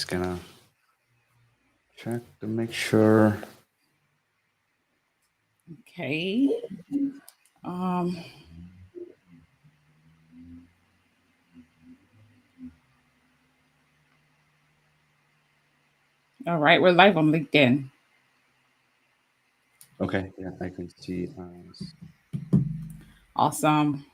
Just gonna check to make sure. Okay. Um, all right, we're live on LinkedIn. Okay, yeah, I can see Awesome.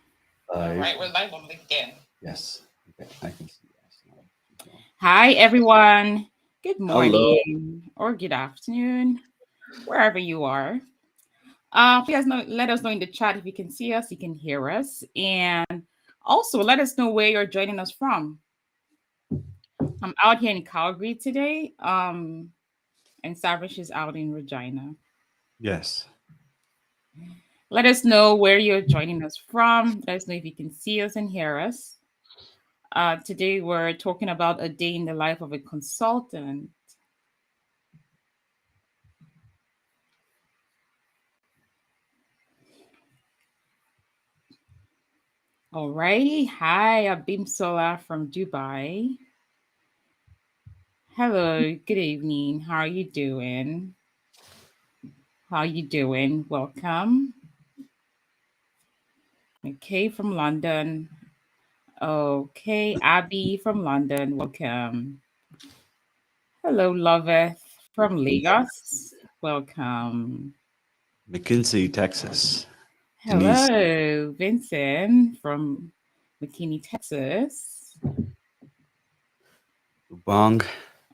All live. right, we're live on LinkedIn. Yes, okay, I can see us now as well. Hi, everyone. Good Hello. morning or good afternoon, wherever you are. Please let us know in the chat if you can see us, you can hear us, and also let us know where you're joining us from. I'm out here in Calgary today, and Savage is out in Regina. Yes. Let us know where you're joining us from. Let us know if you can see us and hear us. Today, we're talking about a day in the life of a consultant. Alrighty. Hi, Abim Sola from Dubai. Hello, good evening. How are you doing? How are you doing? Welcome. Okay, from London. Okay, Abby from London. Welcome. Hello, Loveth from Lagos. Welcome. McKinsey, Texas. Denise. Hello, Vincent from McKinney, Texas. Ubong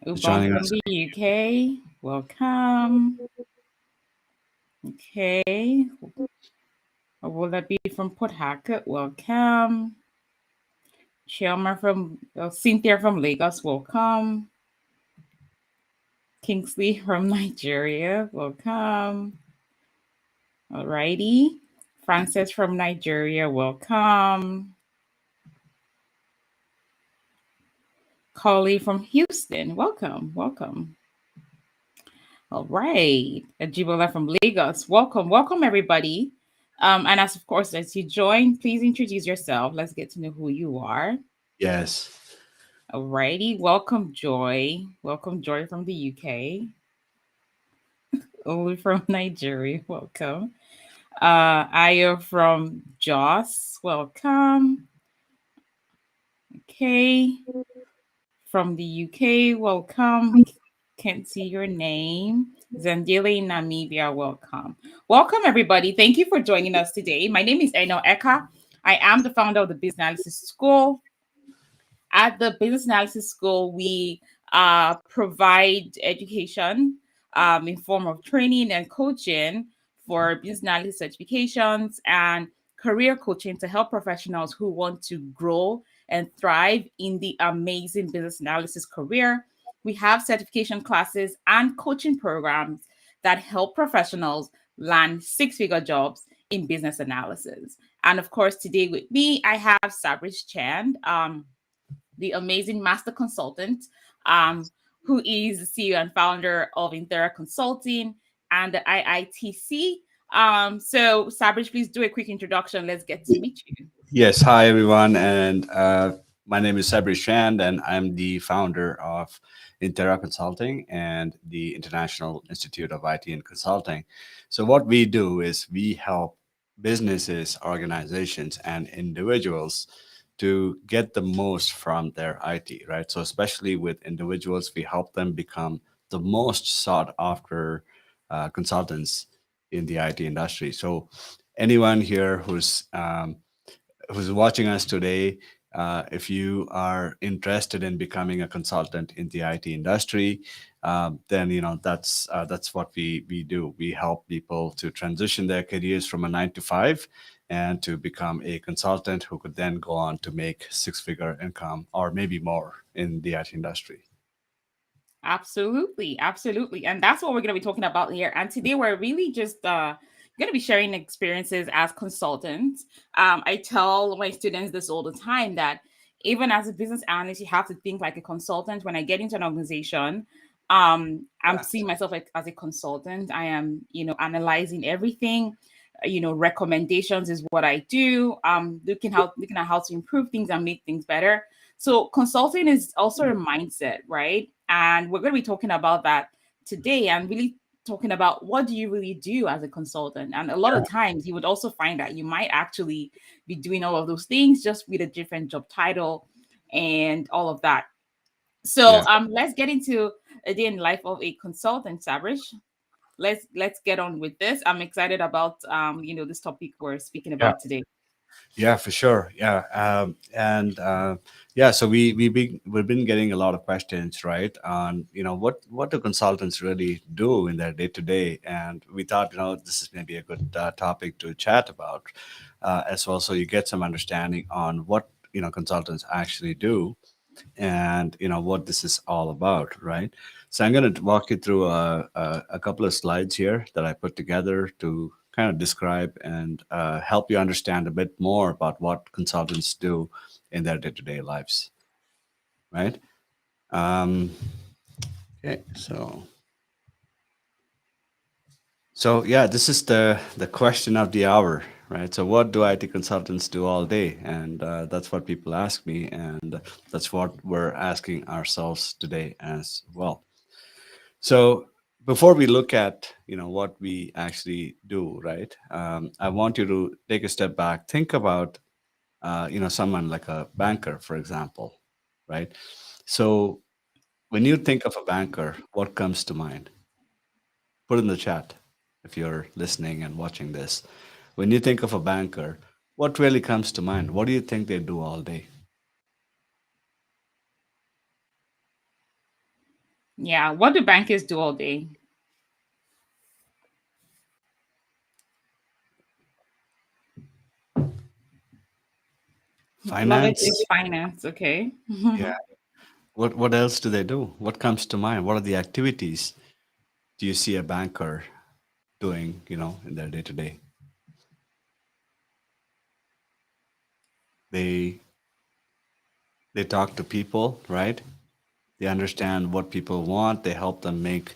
is Ubong joining from us. the UK. Welcome. Okay. Or will that be from Port Harcourt? Welcome. Chioma from Cynthia from Lagos. Welcome. Kingsley from Nigeria. Welcome. Alrighty. Frances from Nigeria. Welcome. Collie from Houston. Welcome. Welcome. All right. Ajibola from Lagos. Welcome. Welcome, everybody. And as of course, as you join, please introduce yourself. Let's get to know who you are. Yes. All righty. Welcome, Joy. Welcome, Joy from the UK. Olu from Nigeria. Welcome. Ayo from Joss. Welcome. Okay. From the UK. Welcome. Can't see your name. Zandile Namibia, welcome. Welcome, everybody. Thank you for joining us today. My name is Eno Eka. I am the founder of the Business Analysis School. At the Business Analysis School, we provide education in form of training and coaching for business analysis certifications and career coaching to help professionals who want to grow and thrive in the amazing business analysis career. We have certification classes and coaching programs that help professionals land six-figure jobs in business analysis. And of course, today with me, I have Sabrish Chand. The amazing master consultant, who is the CEO and founder of Intera Consulting and the IITC. So, Sabrish, please do a quick introduction. Let's get to meet you. Yes. Hi, everyone. And my name is Sabri Shand, and I'm the founder of Intera Consulting and the International Institute of IT and Consulting. So, what we do is we help businesses, organizations, and individuals to get the most from their IT, right? So, especially with individuals, we help them become the most sought after consultants in the IT industry. So, anyone here who's watching us today, if you are interested in becoming a consultant in the IT industry, then that's what we do. We help people to transition their careers from a 9 to 5 and to become a consultant who could then go on to make six-figure income or maybe more in the IT industry. Absolutely, absolutely. And that's what we're going to be talking about here. And today we're really just going to be sharing experiences as consultants. I tell my students this all the time that even as a business analyst, you have to think like a consultant. When I get into an organization, I'm seeing myself like as a consultant. I am, analyzing everything. Recommendations is what I do. Looking at how to improve things and make things better. So consulting is also a mindset, right? And we're going to be talking about that today and really talking about what do you really do as a consultant. And a lot of times you would also find that you might actually be doing all of those things just with a different job title and all of that. So Yeah. let's get into a day in the life of a consultant, Sabrish. Let's get on with this. I'm excited about this topic we're speaking Yeah. about today. Yeah, for sure. Yeah, and yeah. So we've been getting a lot of questions, right? On what do consultants really do in their day to day, and we thought this is maybe a good topic to chat about as well, so you get some understanding on what consultants actually do, and what this is all about, right? So I'm going to walk you through a couple of slides here that I put together to kind of describe and help you understand a bit more about what consultants do in their day-to-day lives, right? um, okay, so yeah, this is the question of the hour, right? So what do IT consultants do all day? And that's what people ask me, and that's what we're asking ourselves today as well. So before we look at what we actually do, right? I want you to take a step back. Think about someone like a banker, for example, right? So when you think of a banker, what comes to mind? Put in the chat if you're listening and watching this. When you think of a banker, what really comes to mind? What do you think they do all day? Yeah, what do bankers do all day? Knowledge Finance? is finance. Okay. Yeah. What else do they do? What comes to mind? What are the activities do you see a banker doing, in their day to day? They they talk to people, right? They understand what people want. They help them make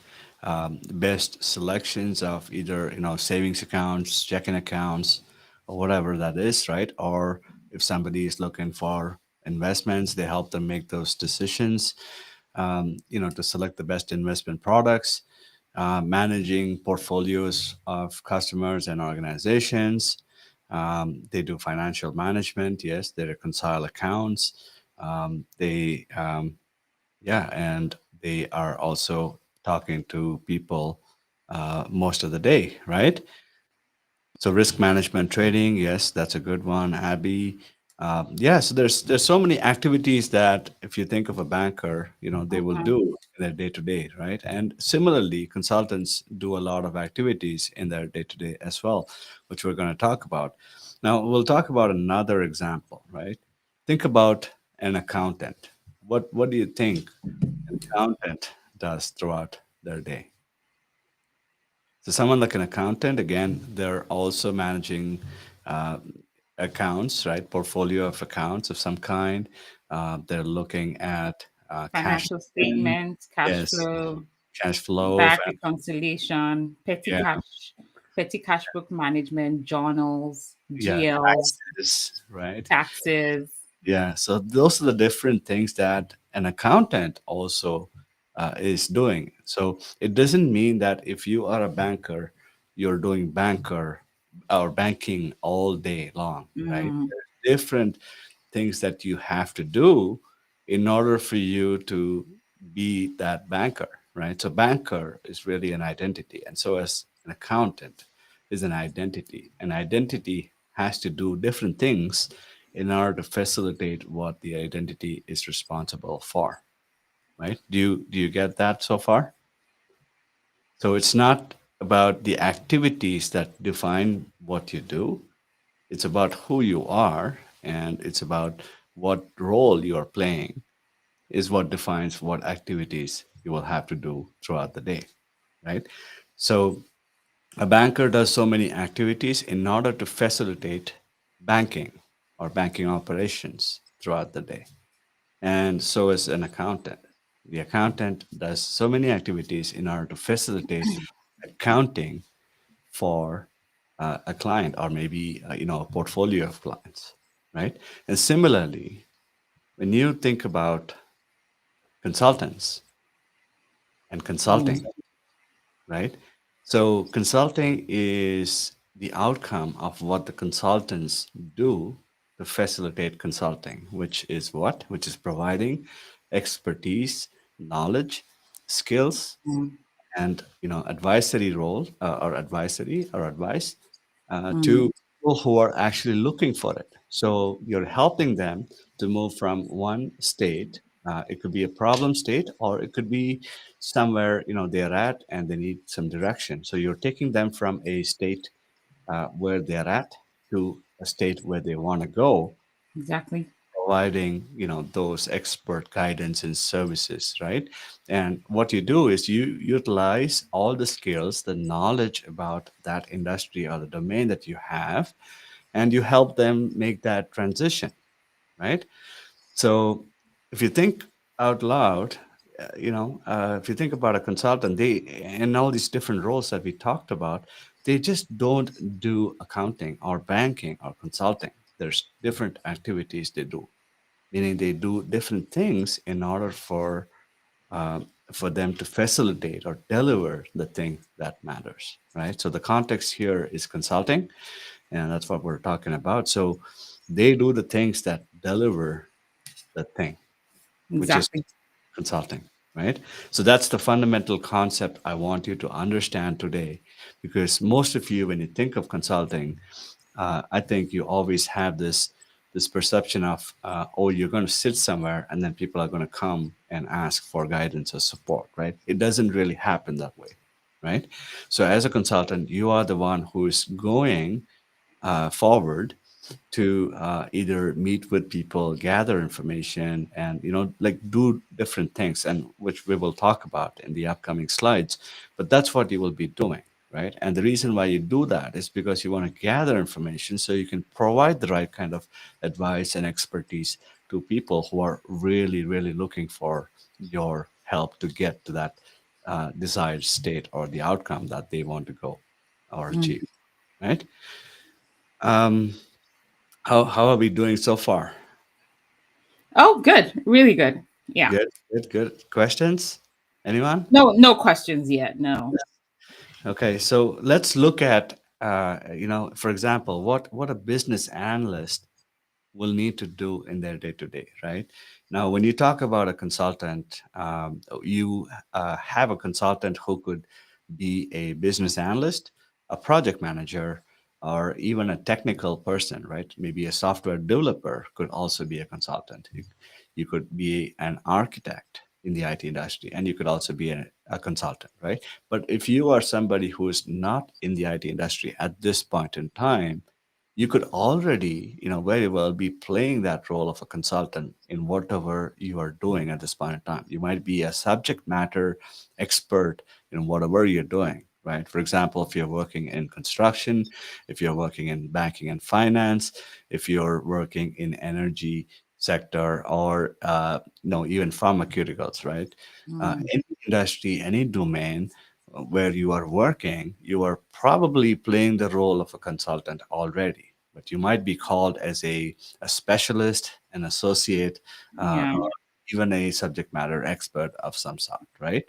best selections of either savings accounts, checking accounts, or whatever that is, right? Or if somebody is looking for investments, they help them make those decisions. To select the best investment products, managing portfolios of customers and organizations. They do financial management. Yes, they reconcile accounts. Yeah, and they are also talking to people most of the day, right? So risk management trading, yes, that's a good one. Abby, yeah. So there's so many activities that if you think of a banker, they will Mhm. do in their day to day, right? And similarly, consultants do a lot of activities in their day to day as well, which we're going to talk about. Now we'll talk about another example, right? Think about an accountant. What do you think an accountant does throughout their day? So someone like an accountant, again, they're also managing uh, accounts, right? Portfolio of accounts of some kind. They're looking at cash Financial in, statements, cash yes, flow, cash flow, back reconciliation, yeah, petty cash book management, journals, yeah, GLs, taxes, right? taxes. Yeah, so those are the different things that an accountant also is doing. So it doesn't mean that if you are a banker, you're doing banker or banking all day long, right? Mm, There's different things that you have to do in order for you to be that banker, right? So banker is really an identity, and so as an accountant is an identity. An identity has to do different things in order to facilitate what the identity is responsible for, right? Do you get that so far? So it's not about the activities that define what you do. It's about who you are, and it's about what role you are playing is what defines what activities you will have to do throughout the day, right? So a banker does so many activities in order to facilitate banking or banking operations throughout the day. And so is an accountant. The accountant does so many activities in order to facilitate accounting for a client or maybe a portfolio of clients, right? And similarly, when you think about consultants, and Mm, consulting, right? So consulting is the outcome of what the consultants do to facilitate consulting, which is what? Which is providing expertise, knowledge, skills, mm, and advisory role or advisory or advice mm. to people who are actually looking for it. So you're helping them to move from one state. It could be a problem state, or it could be somewhere they're at and they need some direction. So you're taking them from a state where they're at to a state where they want to go, Exactly. providing those expert guidance and services, right? And what you do is you utilize all the skills, the knowledge about that industry or the domain that you have, and you help them make that transition, right? So if you think out loud, if you think about a consultant, they and all these different roles that we talked about, they just don't do accounting or banking or consulting. There's different activities they do, meaning they do different things in order for them to facilitate or deliver the thing that matters, right? So the context here is consulting, and that's what we're talking about. So they do the things that deliver the thing, which is Exactly. consulting, right? So that's the fundamental concept I want you to understand today, because most of you, when you think of consulting, I think you always have this perception of, oh, you're going to sit somewhere and then people are going to come and ask for guidance or support, right? It doesn't really happen that way, right? So as a consultant, you are the one who is going forward to either meet with people, gather information, and like do different things, and which we will talk about in the upcoming slides. But that's what you will be doing, right? And the reason why you do that is because you want to gather information so you can provide the right kind of advice and expertise to people who are really, really looking for your help to get to that desired state or the outcome that they want to go or Mm. achieve, right? Um, how are we doing so far? Oh, good. Really good. Yeah. Good, good, good. Questions? Anyone? No, no questions yet. No. Okay, so let's look at, for example, what a business analyst will need to do in their day to day, right? Now, when you talk about a consultant, you have a consultant who could be a business analyst, a project manager, or even a technical person, right? Maybe a software developer could also be a consultant. You could be an architect in the IT industry, and you could also be a consultant, right? But if you are somebody who is not in the IT industry at this point in time, you could already very well be playing that role of a consultant in whatever you are doing at this point in time. You might be a subject matter expert in whatever you're doing, right? For example, if you're working in construction, if you're working in banking and finance, if you're working in energy sector, or even pharmaceuticals, right? Mm. Any industry, any domain where you are working, you are probably playing the role of a consultant already, but you might be called as a specialist, an associate, Yeah. or even a subject matter expert of some sort, right?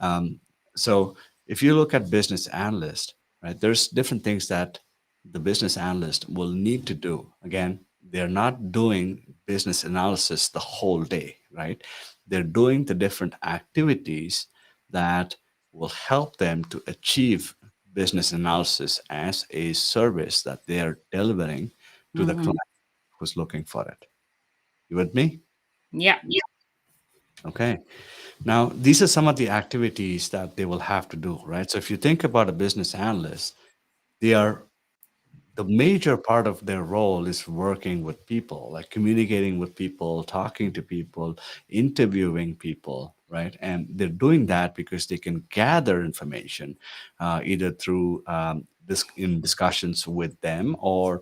Um, so if you look at business analyst, right, there's different things that the business analyst will need to do. Again, they're not doing business analysis the whole day, right? They're doing the different activities that will help them to achieve business analysis as a service that they are delivering to the Hmm. client who's looking for it. You with me? Yeah. Okay. Now, these are some of the activities that they will have to do, right? So if you think about a business analyst, they are the major part of their role is working with people, like communicating with people, talking to people, interviewing people, right? And they're doing that because they can gather information either through in discussions with them, or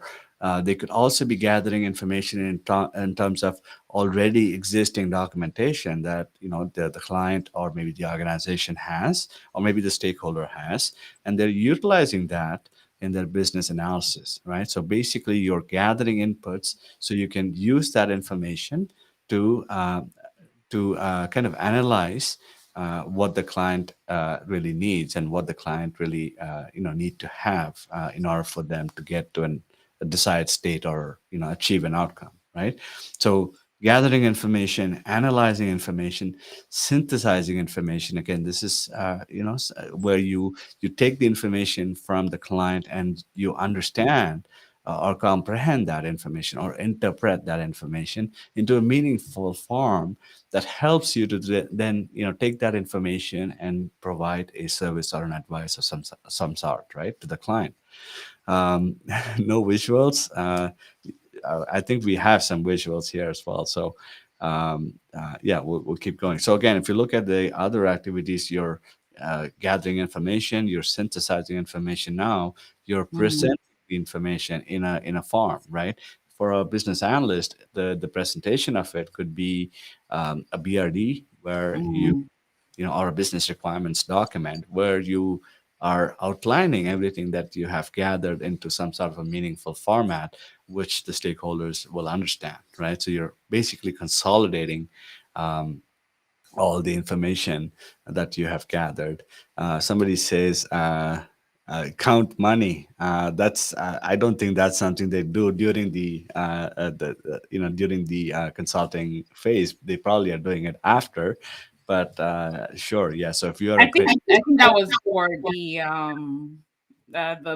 they could also be gathering information in terms of already existing documentation that the client or maybe the organization has, or maybe the stakeholder has, and they're utilizing that in their business analysis, right? So basically, you're gathering inputs so you can use that information to kind of analyze what the client really needs and what the client really need to have in order for them to get to a desired state or achieve an outcome, right? So gathering information, analyzing information, synthesizing information. Again, this is where you take the information from the client and you understand or comprehend that information or interpret that information into a meaningful form that helps you to then take that information and provide a service or an advice of some sort, right, to the client. um, no visuals. I think we have some visuals here as well. So yeah, we'll keep going. So again, if you look at the other activities, you're gathering information, you're synthesizing information. Now you're Mm-hmm. presenting the information in a form, right? For a business analyst, the presentation of it could be a BRD where or a business requirements document where you are outlining everything that you have gathered into some sort of a meaningful format which the stakeholders will understand, right? So you're basically consolidating um, all the information that you have gathered. Somebody says count money. That's I don't think that's something they do during the consulting phase. They probably are doing it after, but sure, yeah. So if you are a I think that was for the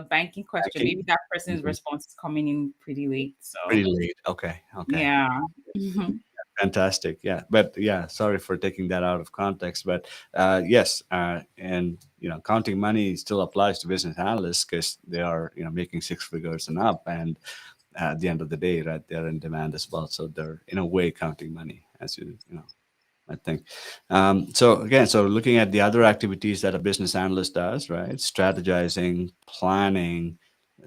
banking question. banking, Maybe that person's mhm, response is coming in pretty late. pretty So late. Okay, okay. yeah. Mhm. Fantastic. Yeah. But yeah, sorry for taking that out of context. But yes, and counting money still applies to business analysts because they are making six figures and up, and at the end of the day, right, they're in demand as well. So they're in a way counting money, as I think. So again, so looking at the other activities that a business analyst does, right? Strategizing, planning,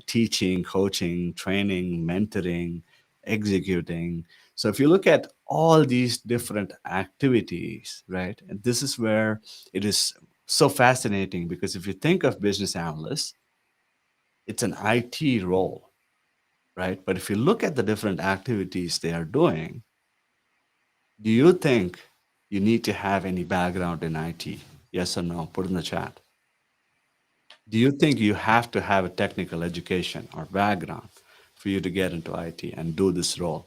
teaching, coaching, training, mentoring, executing. So if you look at all these different activities, right, and this is where it is so fascinating because if you think of business analysts, it's an IT role, right? But if you look at the different activities they are doing, do you think you need to have any background in IT? Yes or no? Put in the chat. Do you think you have to have a technical education or background for you to get into IT and do this role?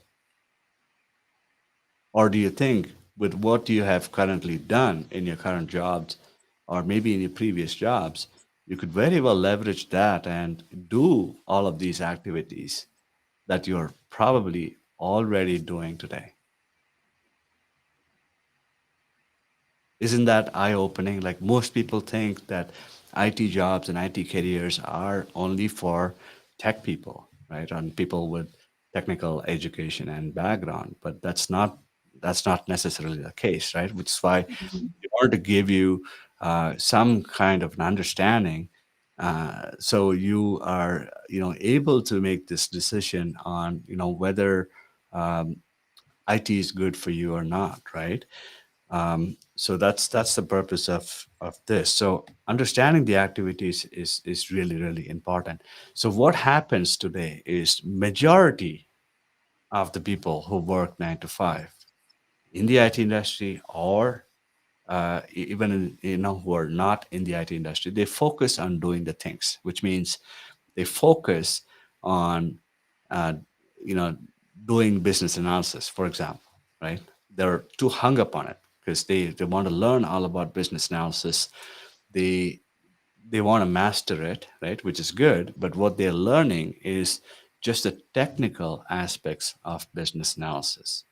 Or do you think with what you have currently done in your current jobs or maybe in your previous jobs, you could very well leverage that and do all of these activities that you're probably already doing today? Isn't that eye opening? Like most people think that IT jobs and IT careers are only for tech people, right? And people with technical education and background, but that's not necessarily the case, right? Which is why Mhm. in order to give you some kind of an understanding, so you are able to make this decision on whether um, IT is good for you or not, right? So that's the purpose of this. So understanding the activities is really really important. So what happens today is majority of the people who work 9 to 5 in the IT industry or even who are not in the IT industry, they focus on doing the things, which means they focus on uh, you know doing business analysis, for example, right? They're too hung up on it because they want to learn all about business analysis. They they want to master it, right, which is good, but what they're learning is just the technical aspects of business analysis,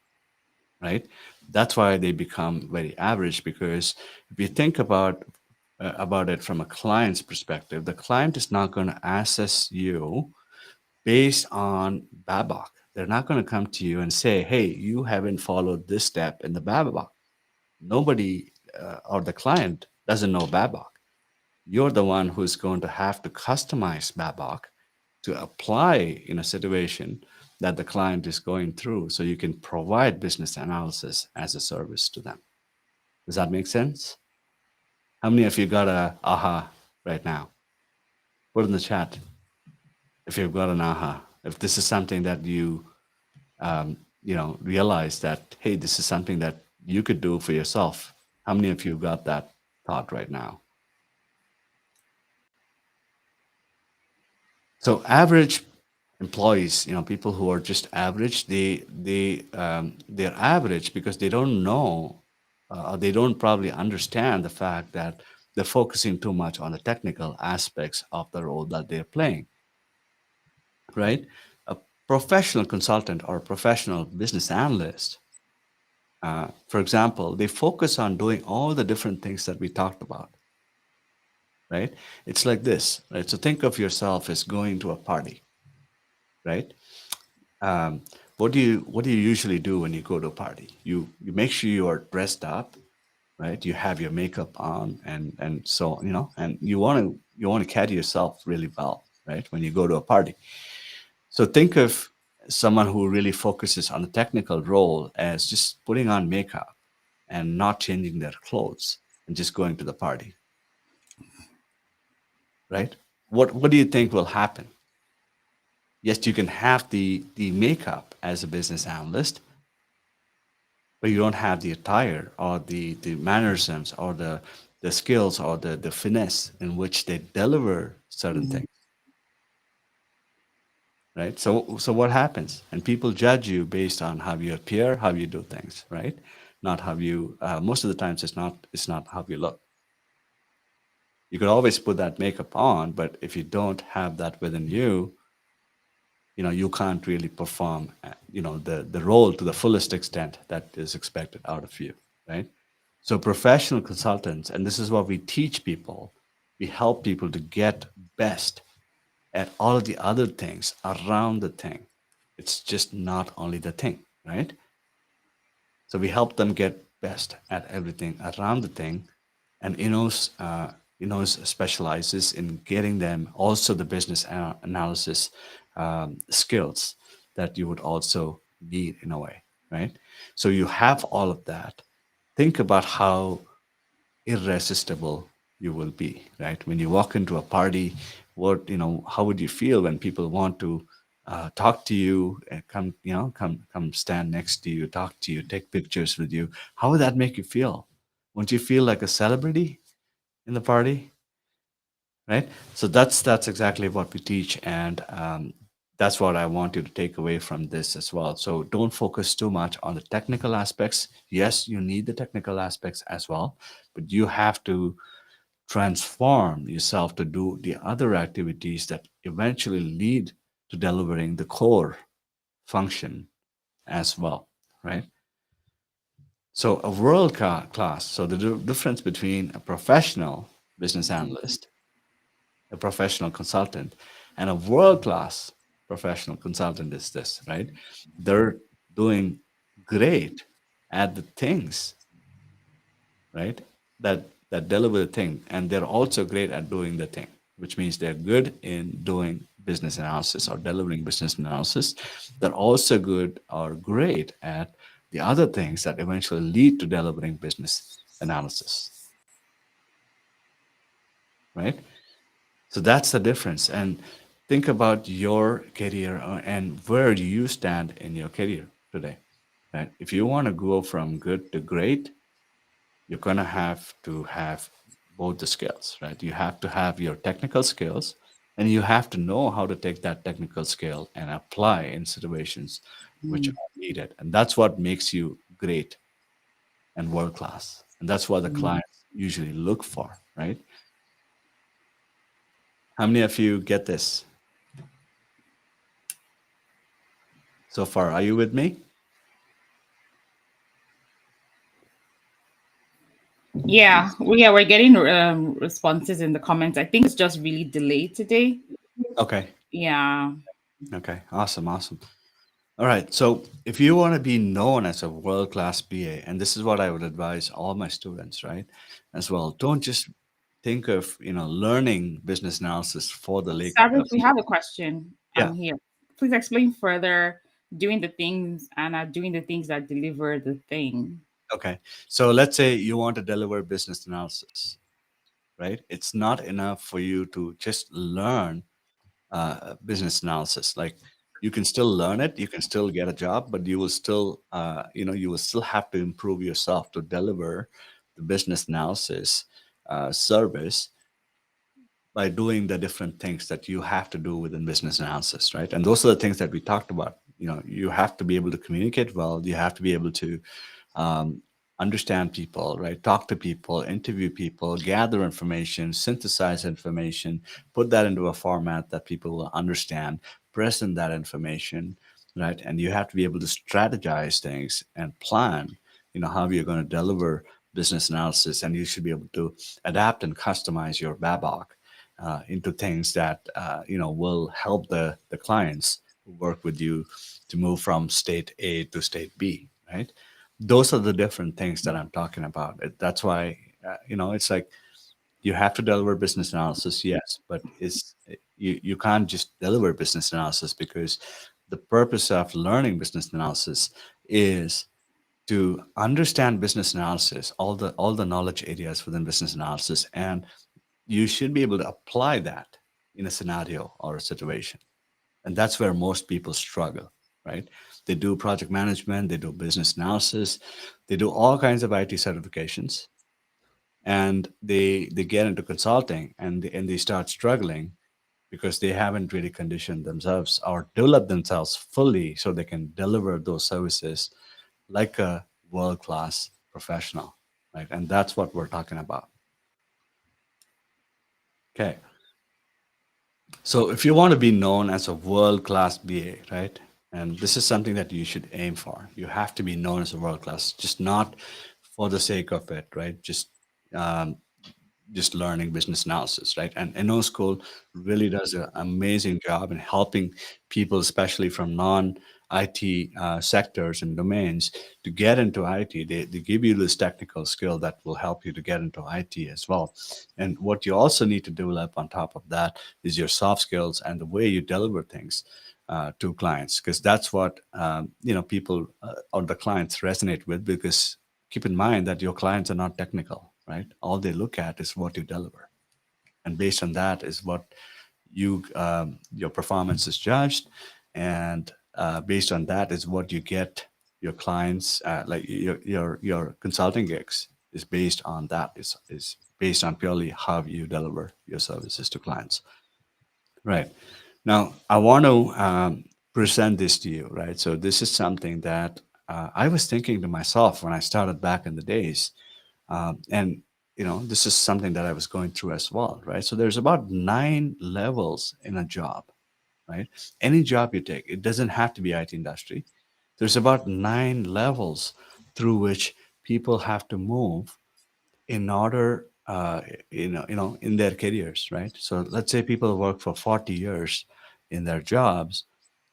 right? That's why they become very average because if you think about it from a client's perspective, the client is not going to assess you based on Babok. They're not going to come to you and say, "Hey, you haven't followed this step in the Babok." Nobody or the client doesn't know Babok. You're the one who's going to have to customize Babok to apply in a situation that the client is going through so you can provide business analysis as a service to them. Does that make sense? How many of you got a aha right now? Put in the chat if you've got an aha. If this is something that you realize that, hey, this is something that you could do for yourself. How many of you got that thought right now? So average employees, people who are just average, they're average because they don't know, they don't probably understand the fact that they're focusing too much on the technical aspects of the role that they're playing, right? A professional consultant or a professional business analyst, for example, they focus on doing all the different things that we talked about, right? It's like this, right? So think of yourself as going to a party, right? um, what do you usually do when you go to a party? You make sure you are dressed up, right? You have your makeup on, and so and you want to carry yourself really well, right? When you go to a party. So think of someone who really focuses on the technical role as just putting on makeup and not changing their clothes and just going to the party, right? What do you think will happen? Yes, you can have the makeup as a business analyst, but you don't have the attire or the mannerisms or the skills or the finesse in which they deliver certain Mhm. things, right? So what happens? And people judge you based on how you appear, how you do things, right? Not how you. Most of the times, it's not how you look. You could always put that makeup on, but if you don't have that within you, you can't really perform the role to the fullest extent that is expected out of you, right? So professional consultants, and this is what we teach people, we help people to get best at all of the other things around the thing. It's just not only the thing, right? So we help them get best at everything around the thing, and Inos specializes in getting them also the business analysis skills that you would also need in a way, right? So you have all of that. Think about how irresistible you will be, right? When you walk into a party, how would you feel when people want to talk to you and come stand next to you, talk to you, take pictures with you? How would that make you feel? Won't you feel like a celebrity in the party, right? So that's exactly what we teach, and that's what I want you to take away from this as well. So don't focus too much on the technical aspects. Yes, you need the technical aspects as well, but you have to transform yourself to do the other activities that eventually lead to delivering the core function as well, right? So a class. So the difference between a professional business analyst, a professional consultant, and a world class professional consultant is this, right? They're doing great at the things, right? That deliver the thing, and they're also great at doing the thing, which means they're good in doing business analysis or delivering business analysis. They're also good or great at the other things that eventually lead to delivering business analysis, right? So that's the difference. And think about your career and where do you stand in your career today, right? If you want to go from good to great, you're going to have to have both the skills, right? You have to have your technical skills, and you have to know how to take that technical skill and apply in situations which Mhm. are needed. And that's what makes you great and world class. And that's what the Mhm. clients usually look for, right? How many of you get this so far? Are you with me? We're getting responses in the comments. I think it's just really delayed today. Okay. Yeah. Okay. Awesome. Awesome. All right. So if you want to be known as a world class BA, and this is what I would advise all my students, right? As well, don't just think of learning business analysis for the Cyrus, we have a question yeah. here. Please explain further doing the things and doing the things that deliver the thing. Okay. So let's say you want to deliver business analysis, right? It's not enough for you to just learn business analysis. Like you can still learn it, you can still get a job, but you will still, you will still have to improve yourself to deliver the business analysis service by doing the different things that you have to do within business analysis, right? And those are the things that we talked about. You have to be able to communicate well. You have to be able to um, understand people, right? Talk to people, interview people, gather information, synthesize information, put that into a format that people will understand, present that information, right? And you have to be able to strategize things and plan, how you're going to deliver business analysis. And you should be able to adapt and customize your Babok into things that will help the clients who work with you to move from state A to state B, right? Those are the different things that I'm talking about. That's why it's like you have to deliver business analysis, yes, but you can't just deliver business analysis, because the purpose of learning business analysis is to understand business analysis, all the knowledge areas within business analysis, and you should be able to apply that in a scenario or a situation. And that's where most people struggle, right? They do project management, they do business analysis, they do all kinds of IT certifications, and they get into consulting, and they start struggling because they haven't really conditioned themselves or developed themselves fully so they can deliver those services like a world class professional, right? And that's what we're talking about. Okay. So if you want to be known as a world-class BA, right? And this is something that you should aim for. You have to be known as a world-class, just not for the sake of it, right? Um, just learning business analysis, right? And Inno School really does an amazing job in helping people, especially from non-IT sectors and domains, to get into IT. They give you this technical skill that will help you to get into IT as well. And what you also need to develop on top of that is your soft skills and the way you deliver things to clients, because that's what people or the clients resonate with. Because keep in mind that your clients are not technical, right? All they look at is what you deliver, and based on that is what your performance is judged, and based on that is what you get your clients, like your consulting gigs is based on that, is based on purely how you deliver your services to clients, right? Now I want to present this to you, right? So this is something that I was thinking to myself when I started back in the days, and this is something that I was going through as well, right? So there's about 9 levels in a job, right? Any job you take, it doesn't have to be IT industry. There's about 9 levels through which people have to move in order, in their careers, right? So let's say people work for 40 years in their jobs.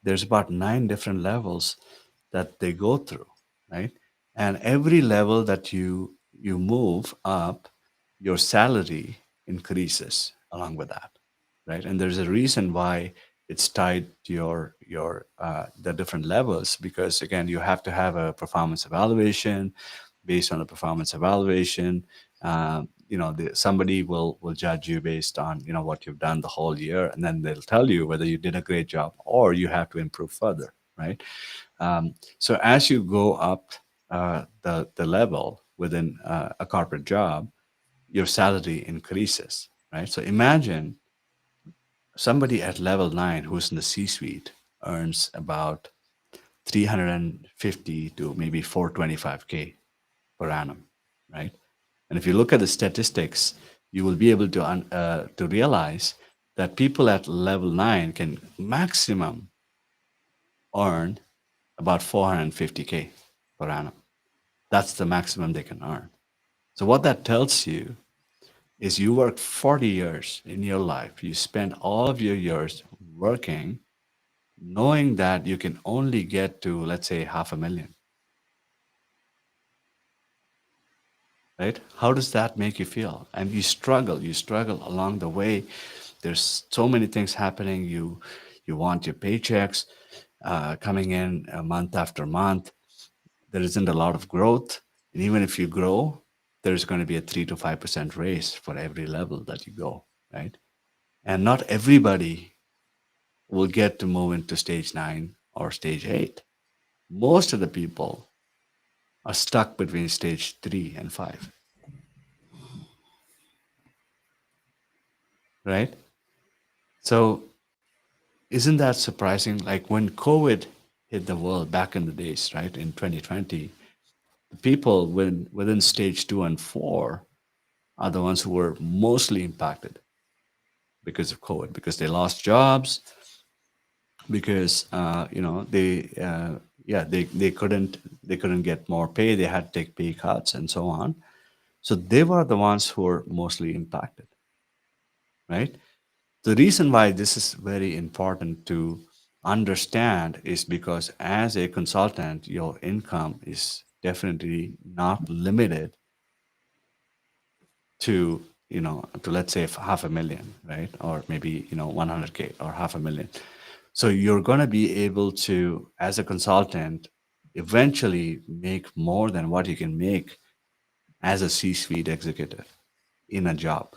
There's about 9 different levels that they go through, right? And every level that you move up, your salary increases along with that, right? And there's a reason why it's tied to your the different levels, because again, you have to have a performance evaluation. Based on the performance evaluation, somebody will judge you based on what you've done the whole year, and then they'll tell you whether you did a great job or you have to improve further, right? So as you go up the level within a corporate job, your salary increases, right? So imagine somebody at level 9 who's in the C-suite earns about 350 to maybe 425K per annum, right? And if you look at the statistics, you will be able to realize that people at level 9 can maximum earn about 450K per annum. That's the maximum they can earn. So what that tells you is you work 40 years in your life. You spend all of your years working, knowing that you can only get to, let's say, 500,000, right? How does that make you feel? And you struggle along the way. There's so many things happening. You want your paychecks coming in month after month. There isn't a lot of growth. And even if you grow, there's going to be a 3 to 5% raise for every level that you go, right? And not everybody will get to move into stage 9 or stage 8. Most of the people are stuck between stage 3 and 5. right? So isn't that surprising? Like when COVID hit the world back in the days, right, in 2020, the people within stage 2 and 4 are the ones who were mostly impacted because of COVID, because they lost jobs, because they couldn't get more pay, they had to take pay cuts and so on. So they were the ones who were mostly impacted, right? The reason why this is very important to understand is because as a consultant, your income is definitely not limited to, to let's say half a million, right? Or maybe, 100K or half a million. So you're going to be able to, as a consultant, eventually make more than what you can make as a C-suite executive in a job.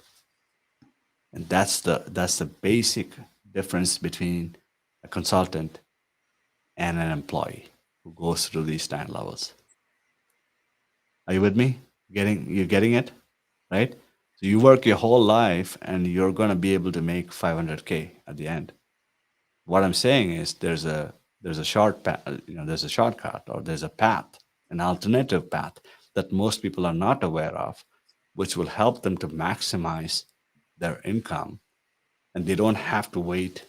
And that's the basic difference between a consultant and an employee who goes through these 10 levels. Are you with me? You're getting it, right? So you work your whole life and you're going to be able to make 500K at the end. What I'm saying is there's a short path, there's a shortcut, or there's a path, an alternative path that most people are not aware of, which will help them to maximize their income, and they don't have to wait,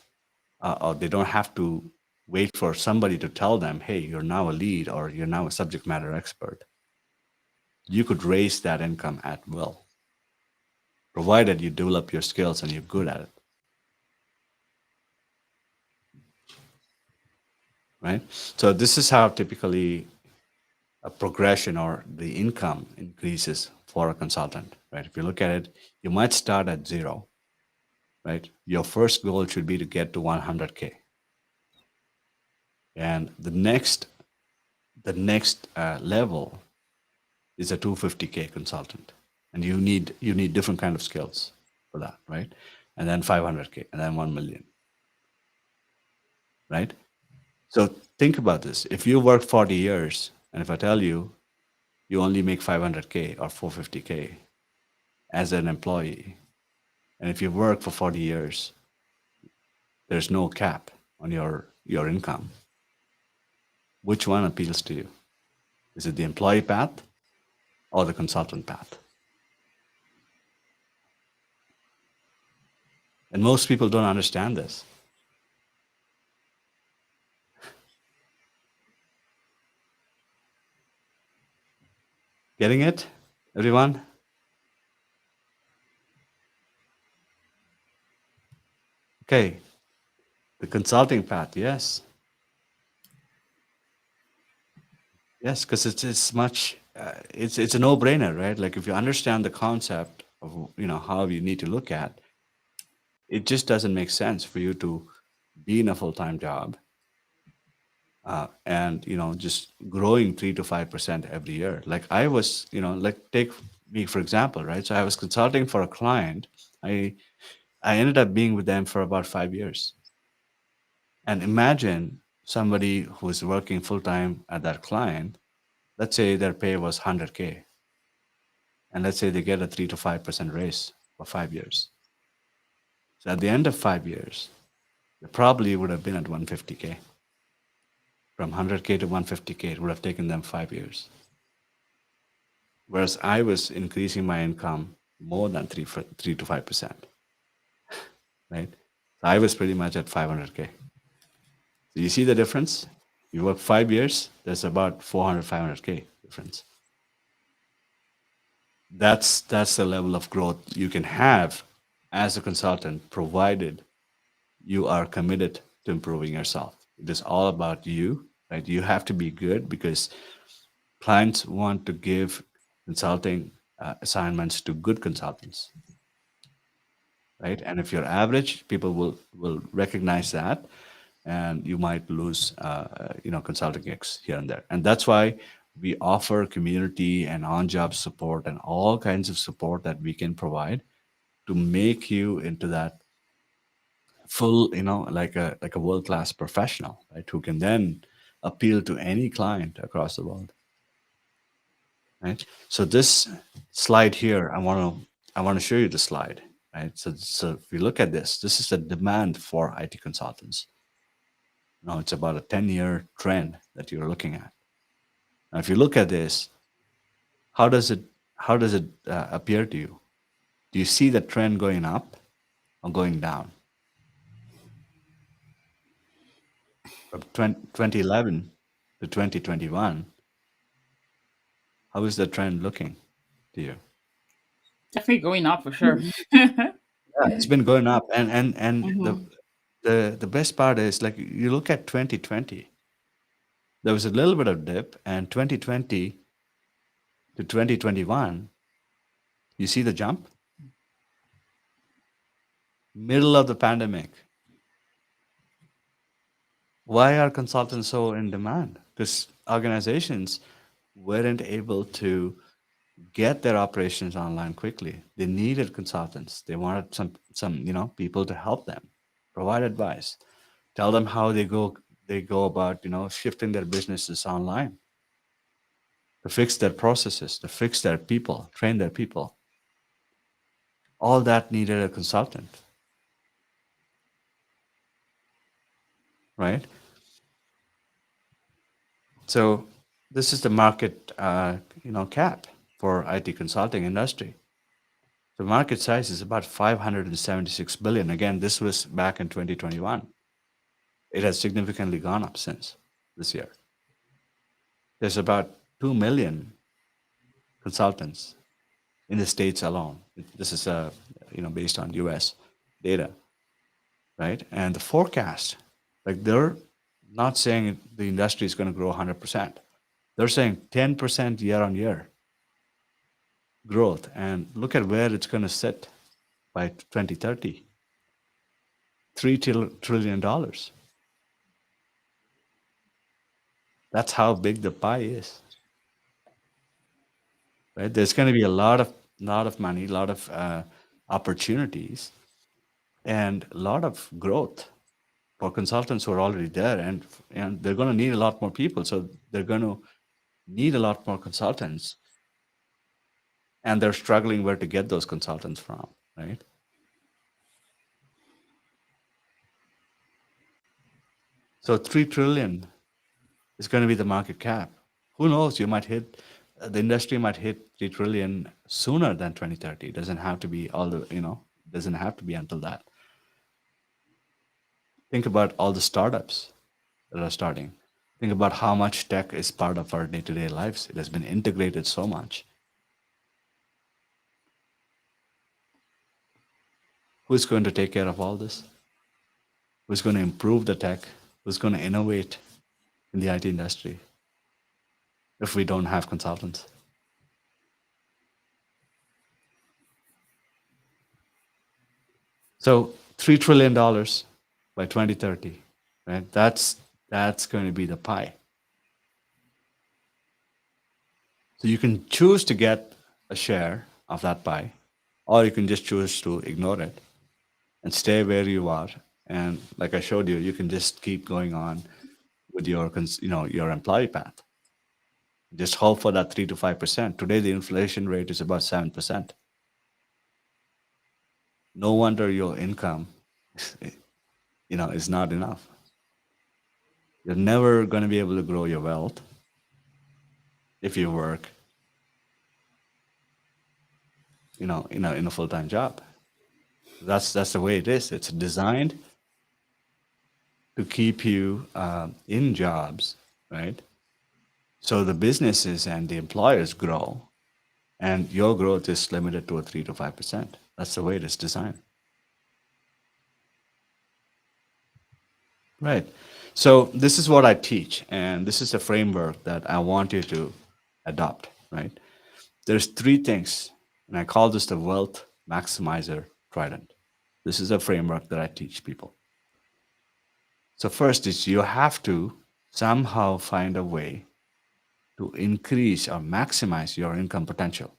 or they don't have to wait for somebody to tell them, hey, you're now a lead or you're now a subject matter expert. You could raise that income at will, provided you develop your skills and you're good at it, right? So this is how typically a progression or the income increases for a consultant, right? If you look at it, you might start at zero, right? Your first goal should be to get to 100K, and the next level is a 250K consultant, and you need different kind of skills for that, right? And then 500K, and then 1 million, right? So think about this: if you work 40 years, and if I tell you you only make 500K or 450K as an employee, and if you work for 40 years, there's no cap on your income. Which one appeals to you? Is it the employee path or the consultant path? And most people don't understand this. Getting it, everyone? Okay, the consulting path, yes. Yes, because it's much it's a no-brainer, right? Like if you understand the concept of how you need to look at, it just doesn't make sense for you to be in a full-time job, and just growing 3 to 5% every year. Like I was, like take me for example, right? So I was consulting for a client. I ended up being with them for about 5 years. And imagine somebody who's working full time at that client. Let's say their pay was 100K, and let's say they get a 3 to 5% raise for 5 years. So at the end of 5 years, they probably would have been at 150K. From 100K to 150K, it would have taken them 5 years. Whereas I was increasing my income more than 3 to 5%, right? So I was pretty much at 500K. So you see the difference? You work 5 years, there's about 400, 500K difference. That's the level of growth you can have as a consultant, provided you are committed to improving yourself. It is all about you, right? You have to be good because clients want to give consulting assignments to good consultants, right? And if you're average, people will recognize that, and you might lose, consulting gigs here and there. And that's why we offer community and on-job support and all kinds of support that we can provide to make you into that full, like a world-class professional, right? Who can then appeal to any client across the world, right? So this slide here, I want to show you the slide, right? So if we look at this, this is the demand for IT consultants. Now it's about a 10-year trend that you're looking at. Now, if you look at this, how does it appear to you? Do you see the trend going up or going down? From 2011 to 2021, how is the trend looking to you? Definitely going up for sure. Yeah, it's been going up, and Mhm. the best part is like you look at 2020, there was a little bit of dip, and 2020 to 2021, you see the jump. Middle of the pandemic, why are consultants so in demand? Because organizations weren't able to get their operations online quickly. They needed consultants. They wanted some people to help them, provide advice, tell them how they go about shifting their businesses online, to fix their processes, to fix their people, train their people. All that needed a consultant, right? So this is the market cap for IT consulting industry. The market size is about 576 billion. Again, this was back in 2021. It has significantly gone up since this year. There's about 2 million consultants in the states alone. This is based on US data, right? And the forecast, like they're not saying the industry is going to grow 100%. They're saying 10% year on year growth, and look at where it's going to sit by 2030. $3 trillion. That's how big the pie is, right? There's going to be a lot of money, a lot of opportunities, and a lot of growth for consultants who are already there, and they're going to need a lot more people. So they're going to need a lot more consultants, and they're struggling where to get those consultants from, right? So 3 trillion is going to be the market cap. Who knows? You might hit the industry might hit 3 trillion sooner than 2030. It doesn't have to be doesn't have to be until that. Think about all the startups that are starting. Think about how much tech is part of our day-to-day lives. It has been integrated so much. Who's going to take care of all this? Who's going to improve the tech? Who's going to innovate in the IT industry if we don't have consultants? So $3 trillion by 2030, right? That's going to be the pie. So you can choose to get a share of that pie, or you can just choose to ignore it and stay where you are. And like I showed you, you can just keep going on with your employee path. Just hope for that 3 to 5%. Today, the inflation rate is about 7%. No wonder your income, is not enough. You're never going to be able to grow your wealth if you work, in a full-time job. That's the way it is. It's designed to keep you in jobs, right? So the businesses and the employers grow, and your growth is limited to a 3 to 5%. That's the way it is designed. Right. So this is what I teach, and this is a framework that I want you to adopt, right? There's three things, and I call this the wealth maximizer trident. This is a framework that I teach people. So first is you have to somehow find a way to increase or maximize your income potential.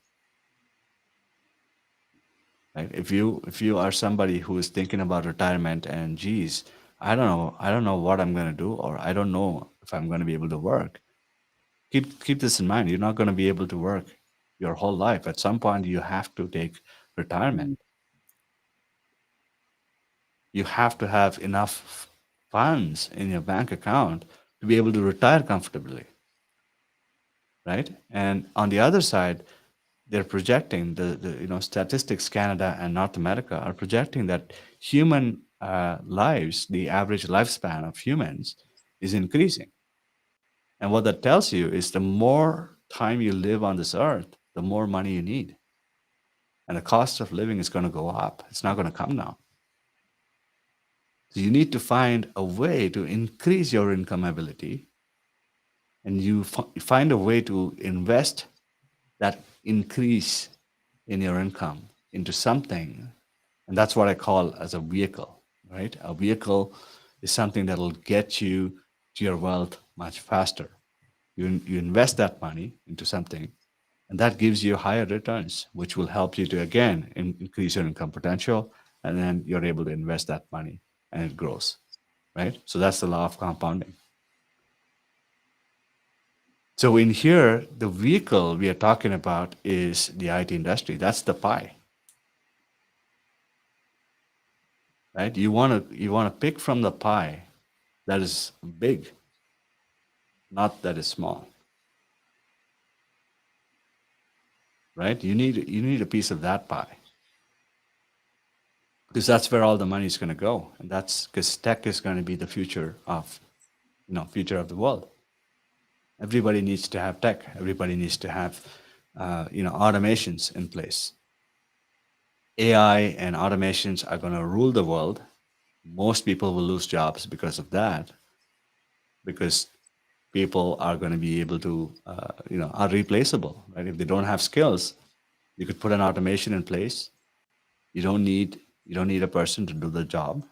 Right? If you are somebody who is thinking about retirement and geez, I don't know what I'm going to do, or I don't know if I'm going to be able to work. Keep this in mind. You're not going to be able to work your whole life. At some point, you have to take retirement. You have to have enough funds in your bank account to be able to retire comfortably, right? And on the other side, they're projecting the Statistics Canada and North America are projecting that human lives, the average lifespan of humans, is increasing. And what that tells you is the more time you live on this earth, the more money you need, and the cost of living is going to go up. It's not going to come down. So you need to find a way to increase your income ability, and you find a way to invest that increase in your income into something. And that's what I call as a vehicle, right? A vehicle is something that will get you to your wealth much faster. You invest that money into something, and that gives you higher returns, which will help you to again increase your income potential, and then you're able to invest that money and it grows, right? So that's the law of compounding. So in here, the vehicle we are talking about is the IT industry. That's the pie, right? You want to pick from the pie that is big, not that is small, right? You need a piece of that pie because that's where all the money is going to go, and that's because tech is going to be the future of the world. Everybody needs to have tech. Everybody needs to have automations in place. AI and automations are going to rule the world. Most people will lose jobs because of that, because people are going to be able to are replaceable, right? If they don't have skills, you could put an automation in place. You don't need a person to do the job,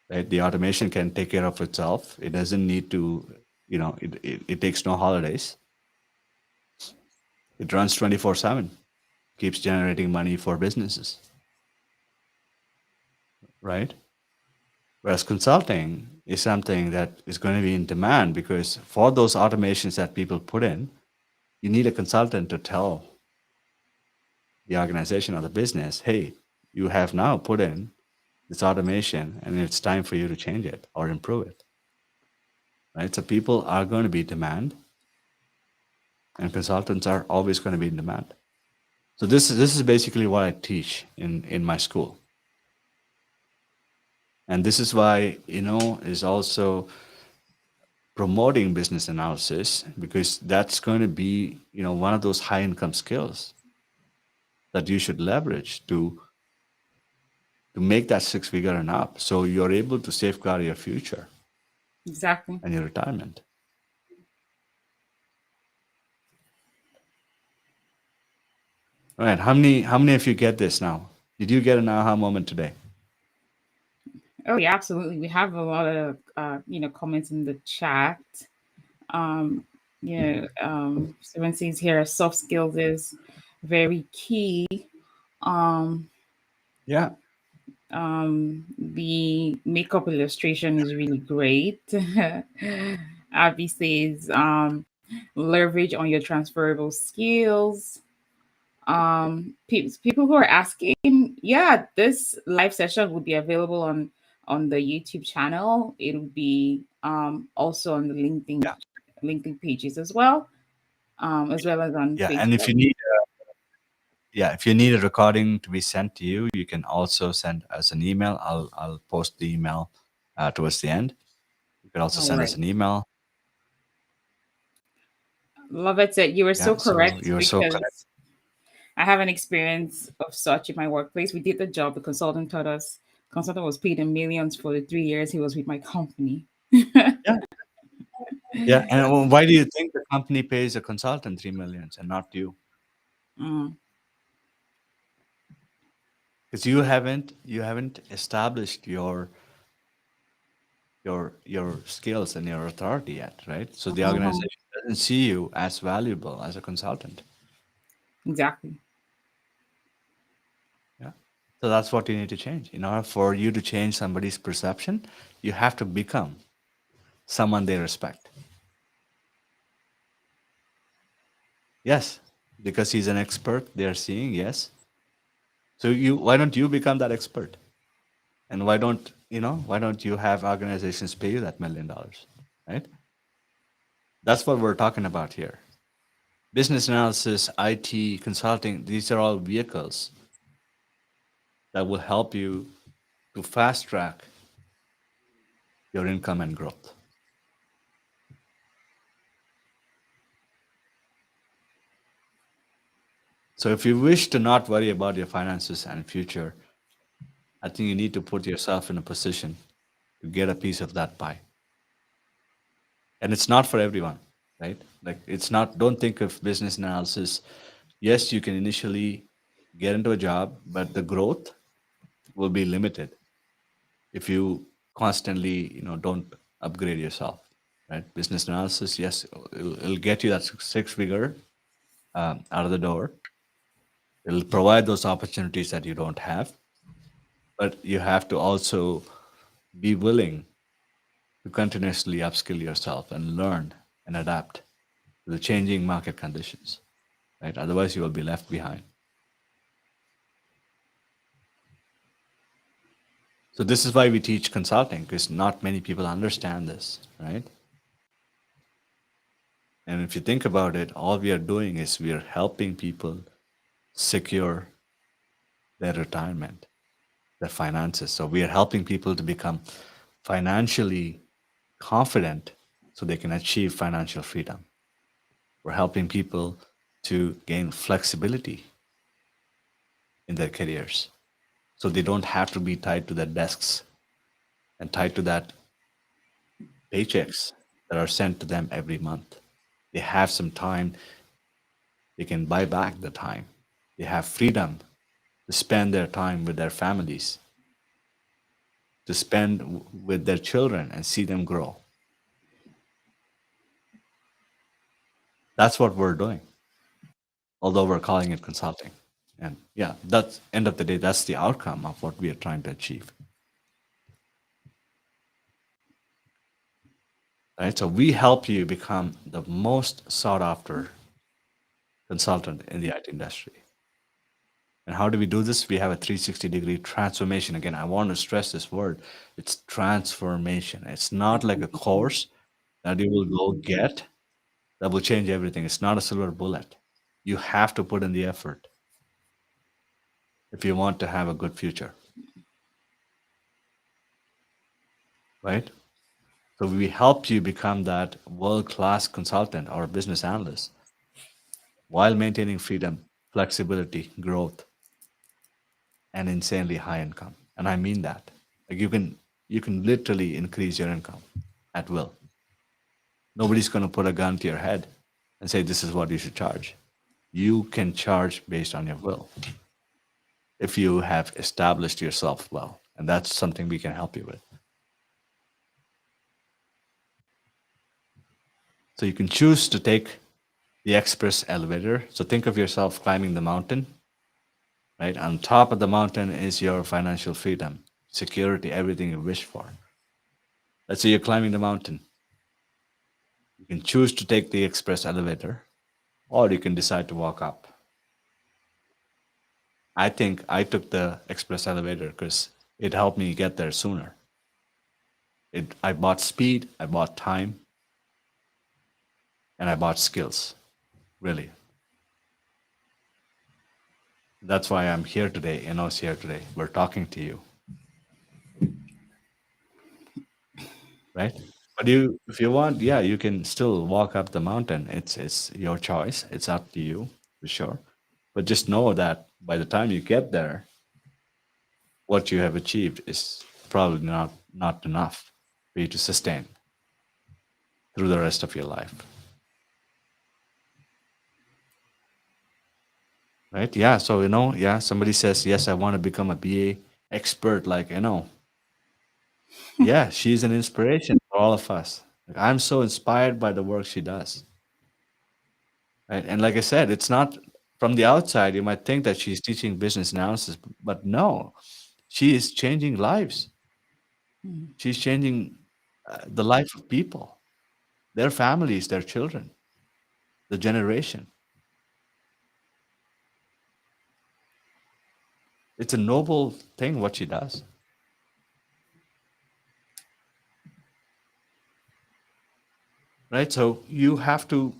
right? The automation can take care of itself. It doesn't need to, it takes no holidays. It runs 24/7, keeps generating money for businesses, right? Whereas consulting is something that is going to be in demand, because for those automations that people put in, you need a consultant to tell the organization or the business, hey, you have now put in this automation and it's time for you to change it or improve it. Right? So people are going to be in demand, and consultants are always going to be in demand. So this is basically what I teach in my school. And this is why is also promoting business analysis, because that's going to be one of those high income skills that you should leverage to make that six figure and up, so you're able to safeguard your future Exactly. and your retirement. All right, how many of you get this now? Did you get an aha moment today? Oh yeah, absolutely. We have a lot of comments in the chat. Um, Steven says here soft skills is very key. Um, Yeah. the makeup illustration is really great. Abby says leverage on your transferable skills. People who are asking, yeah, this live session will be available on the YouTube channel. It will be also on the Yeah. LinkedIn pages as well as on Yeah. And Facebook. if you need a recording to be sent to you, you can also send us an email. I'll post the email towards the end. You can also All send us right. an email. Love it. You were so Yeah. So correct, you're so correct. because I have an experience of such in my workplace. We did the job. The consultant taught us. Consultant was paid in millions for the 3 years he was with my company. Yeah. Yeah. And why do you think the company pays a consultant 3 million and not you? Mm, Because you haven't established your skills and your authority yet, right? So the mhm. organization doesn't see you as valuable as a consultant. Exactly. Yeah. So that's what you need to change. In order for you to change somebody's perception, you have to become someone they respect. Yes, because he's an expert, they're seeing, yes. So why don't you become that expert? And why don't you have organizations pay you that $1 million, right? That's what we're talking about here. Business analysis, IT, consulting, these are all vehicles that will help you to fast track your income and growth. So if you wish to not worry about your finances and future, I think you need to put yourself in a position to get a piece of that pie. And it's not for everyone, right? Like it's not, don't think of business analysis. Yes, you can initially get into a job, but the growth will be limited if you constantly, don't upgrade yourself, right? Business analysis, yes, it'll get you that six figure out of the door. It'll provide those opportunities that you don't have, but you have to also be willing to continuously upskill yourself and learn and adapt to the changing market conditions, right? Otherwise, you will be left behind. So this is why we teach consulting, because not many people understand this, right? And if you think about it, all we are doing is we are helping people secure their retirement, their finances. So we are helping people to become financially confident so they can achieve financial freedom. We're helping people to gain flexibility in their careers so they don't have to be tied to their desks and tied to that paychecks that are sent to them every month. They have some time, they can buy back the time. They have freedom to spend their time with their families, to spend with their children and see them grow. That's what we're doing, although we're calling it consulting. And yeah, that's end of the day, that's the outcome of what we are trying to achieve. Right? So we help you become the most sought after consultant in the IT industry. And how do we do this? We have a 360-degree transformation. Again, I want to stress this word. It's transformation. It's not like a course that you will go get that will change everything. It's not a silver bullet. You have to put in the effort if you want to have a good future, right? So we help you become that world-class consultant or business analyst while maintaining freedom, flexibility, growth, and insanely high income. And I mean that. Like you can literally increase your income at will. Nobody's going to put a gun to your head and say this is what you should charge. You can charge based on your will if you have established yourself well. And that's something we can help you with. So you can choose to take the express elevator. So think of yourself climbing the mountain, right? On top of the mountain is your financial freedom, security, everything you wish for. Let's say you're climbing the mountain. You can choose to take the express elevator, or you can decide to walk up. I think I took the express elevator because it helped me get there sooner. I bought speed, I bought time, and I bought skills. Really. That's why I'm here today. Eno's here today. We're talking to you, right? But if you want, yeah, you can still walk up the mountain. It's your choice. It's up to you, for sure. But just know that by the time you get there, what you have achieved is probably not enough for you to sustain through the rest of your life. Right? Yeah. So yeah, somebody says, yes, I want to become a BA expert like Yeah, she's an inspiration for all of us. Like, I'm so inspired by the work she does. Right? And like I said, it's not from the outside, you might think that she's teaching business analysis, but no, she is changing lives. Mm. She's changing the life of people, their families, their children, the generation. It's a noble thing what she does. right? So you have to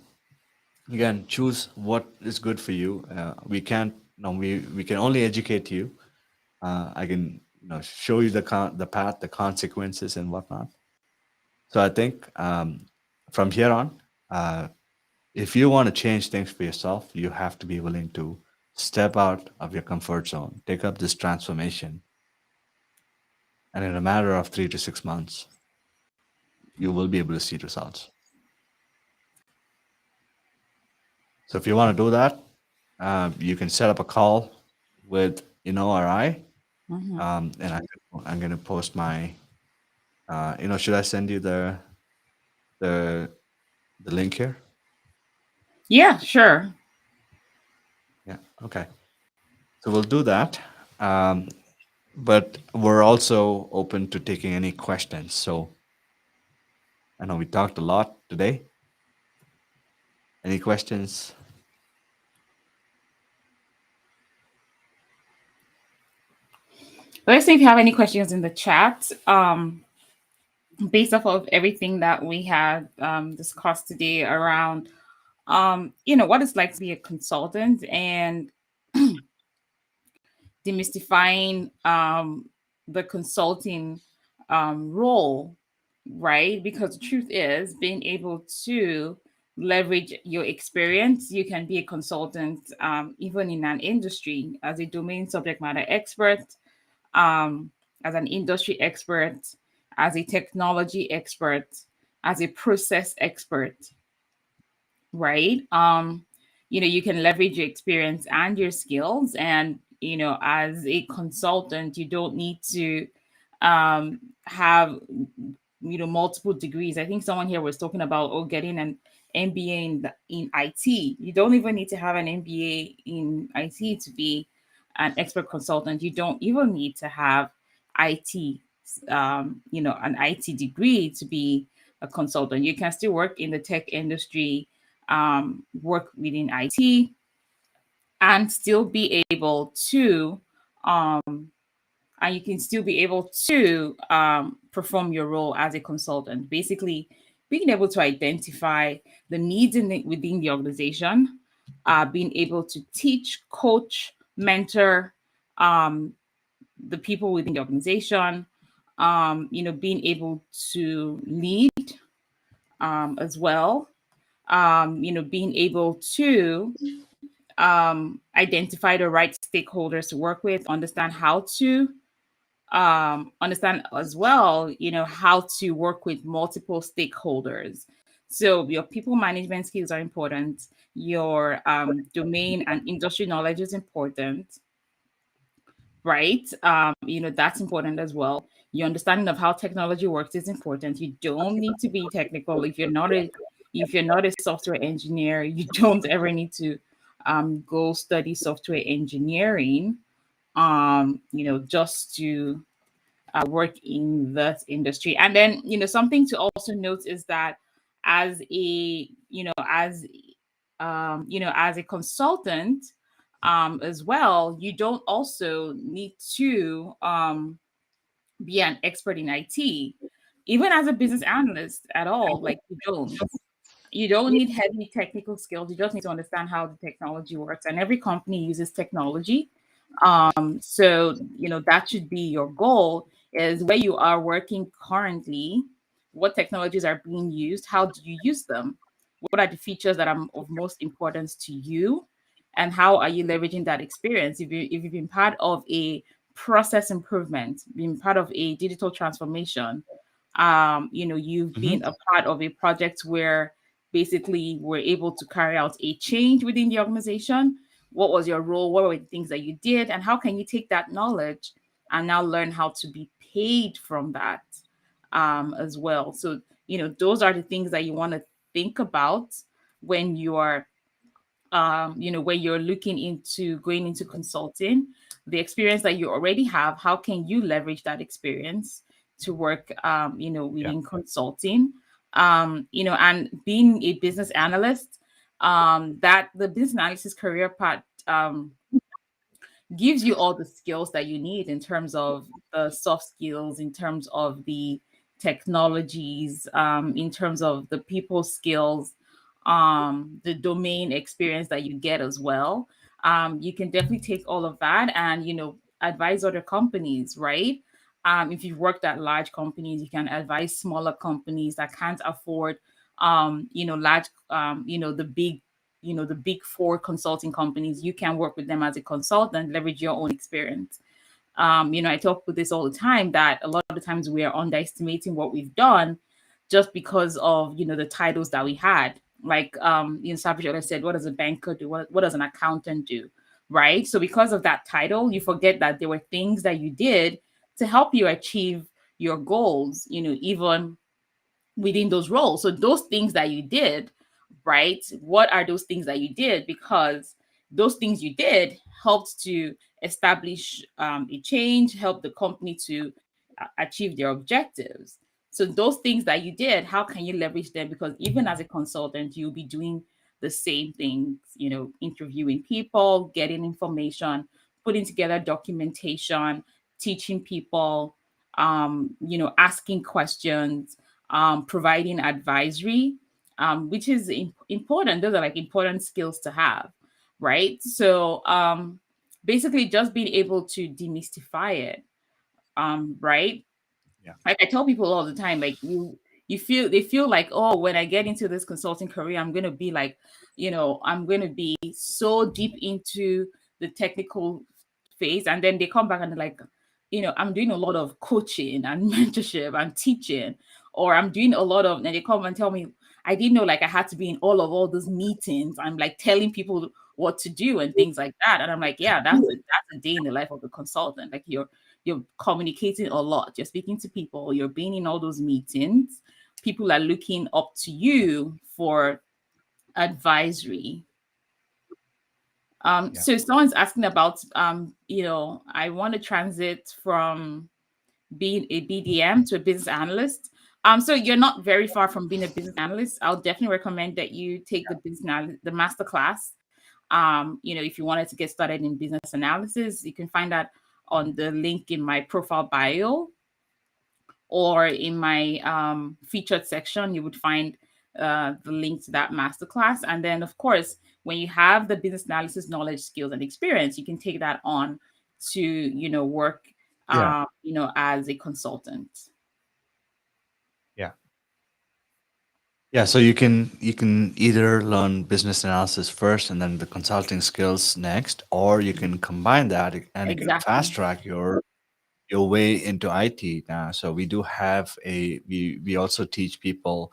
again choose what is good for you. We can't, no, we can only educate you. I can, show you the path, the consequences, and whatnot. So I think from here on, uh, if you want to change things for yourself, you have to be willing to step out of your comfort zone, take up this transformation, and in a matter of 3 to 6 months, you will be able to see results. So if you want to do that, you can set up a call with or I, Mhm. and I'm going to post my, should I send you the the link here? Yeah, sure. Yeah. Okay. So we'll do that. Um, but we're also open to taking any questions. So I know we talked a lot today. Any questions? Let's see if you have any questions in the chat. Based off of everything that we had discussed today around, what it's like to be a consultant and demystifying the consulting role, right? Because the truth is, being able to leverage your experience, you can be a consultant even in an industry as a domain subject matter expert, um, as an industry expert, as a technology expert, as a process expert, right? You can leverage your experience and your skills. And, as a consultant, you don't need to have, multiple degrees. I think someone here was talking about, getting an MBA in IT. You don't even need to have an MBA in IT to be an expert consultant. You don't even need to have IT, an IT degree to be a consultant. You can still work in the tech industry, work within IT, and still be able to, and you can still be able to perform your role as a consultant. Basically, being able to identify the needs within the organization, being able to teach, coach, mentor um, the people within the organization, being able to lead as well, being able to identify the right stakeholders to work with, understand how to understand as well, how to work with multiple stakeholders. So your people management skills are important. Your domain and industry knowledge is important, right? That's important as well. Your understanding of how technology works is important. You don't need to be technical if you're not a software engineer. You don't ever need to go study software engineering. Just to work in that industry. And then, something to also note is that as a, as a consultant, as well, you don't also need to be an expert in IT, even as a business analyst at all. Like you don't need heavy technical skills. You just need to understand how the technology works. And every company uses technology. So, that should be your goal, is where you are working currently, what technologies are being used, how do you use them? What are the features that are of most importance to you? And how are you leveraging that experience? If you've been part of a process improvement, been part of a digital transformation, you've Hmm. been a part of a project where basically we're able to carry out a change within the organization. What was your role? What were the things that you did? And how can you take that knowledge and now learn how to be paid from that as well? So, those are the things that you want to think about when you're when you're looking into going into consulting. The experience that you already have, how can you leverage that experience to work Yeah. within consulting? And being a business analyst, that the business analysis career path gives you all the skills that you need in terms of the soft skills, in terms of the technologies, in terms of the people skills, the domain experience that you get as well. You can definitely take all of that and, advise other companies, right? If you've worked at large companies, you can advise smaller companies that can't afford, large, the big four consulting companies. You can work with them as a consultant, leverage your own experience. I talk with this all the time that a lot of the times we are underestimating what we've done just because of the titles that we had. Like Savage said, what does a banker do? What does an accountant do? Right. So because of that title, you forget that there were things that you did to help you achieve your goals, even within those roles. So those things that you did, right? What are those things that you did? Because those things you did helped to establish a change, help the company to achieve their objectives. So those things that you did, how can you leverage them? Because even as a consultant, you'll be doing the same things, interviewing people, getting information, putting together documentation, teaching people, asking questions, providing advisory, which is important. Those are like important skills to have, right? So basically, just being able to demystify it, right? Yeah. Like I tell people all the time, like they feel like, oh, when I get into this consulting career, I'm gonna be like, I'm gonna be so deep into the technical phase, and then they come back and they're like, I'm doing a lot of coaching and mentorship and teaching, or I'm doing a lot of, and they come and tell me, I didn't know like I had to be in all those meetings. I'm like telling people what to do and things like that. And I'm like, yeah, that's a day in the life of a consultant. Like you're communicating a lot, you're speaking to people, you're being in all those meetings. People are looking up to you for advisory. Yeah. So someone's asking about, I want to transit from being a BDM to a business analyst. So you're not very far from being a business analyst. I'll definitely recommend that you take the master class. If you wanted to get started in business analysis, you can find that on the link in my profile bio, or in my featured section. You would find the link to that masterclass. And then, of course, when you have the business analysis knowledge, skills, and experience, you can take that on to work Yeah. as a consultant. Yeah. Yeah, so you can either learn business analysis first and then the consulting skills next, or you can combine that and you can fast Exactly. track your way into IT now. So we do have we also teach people,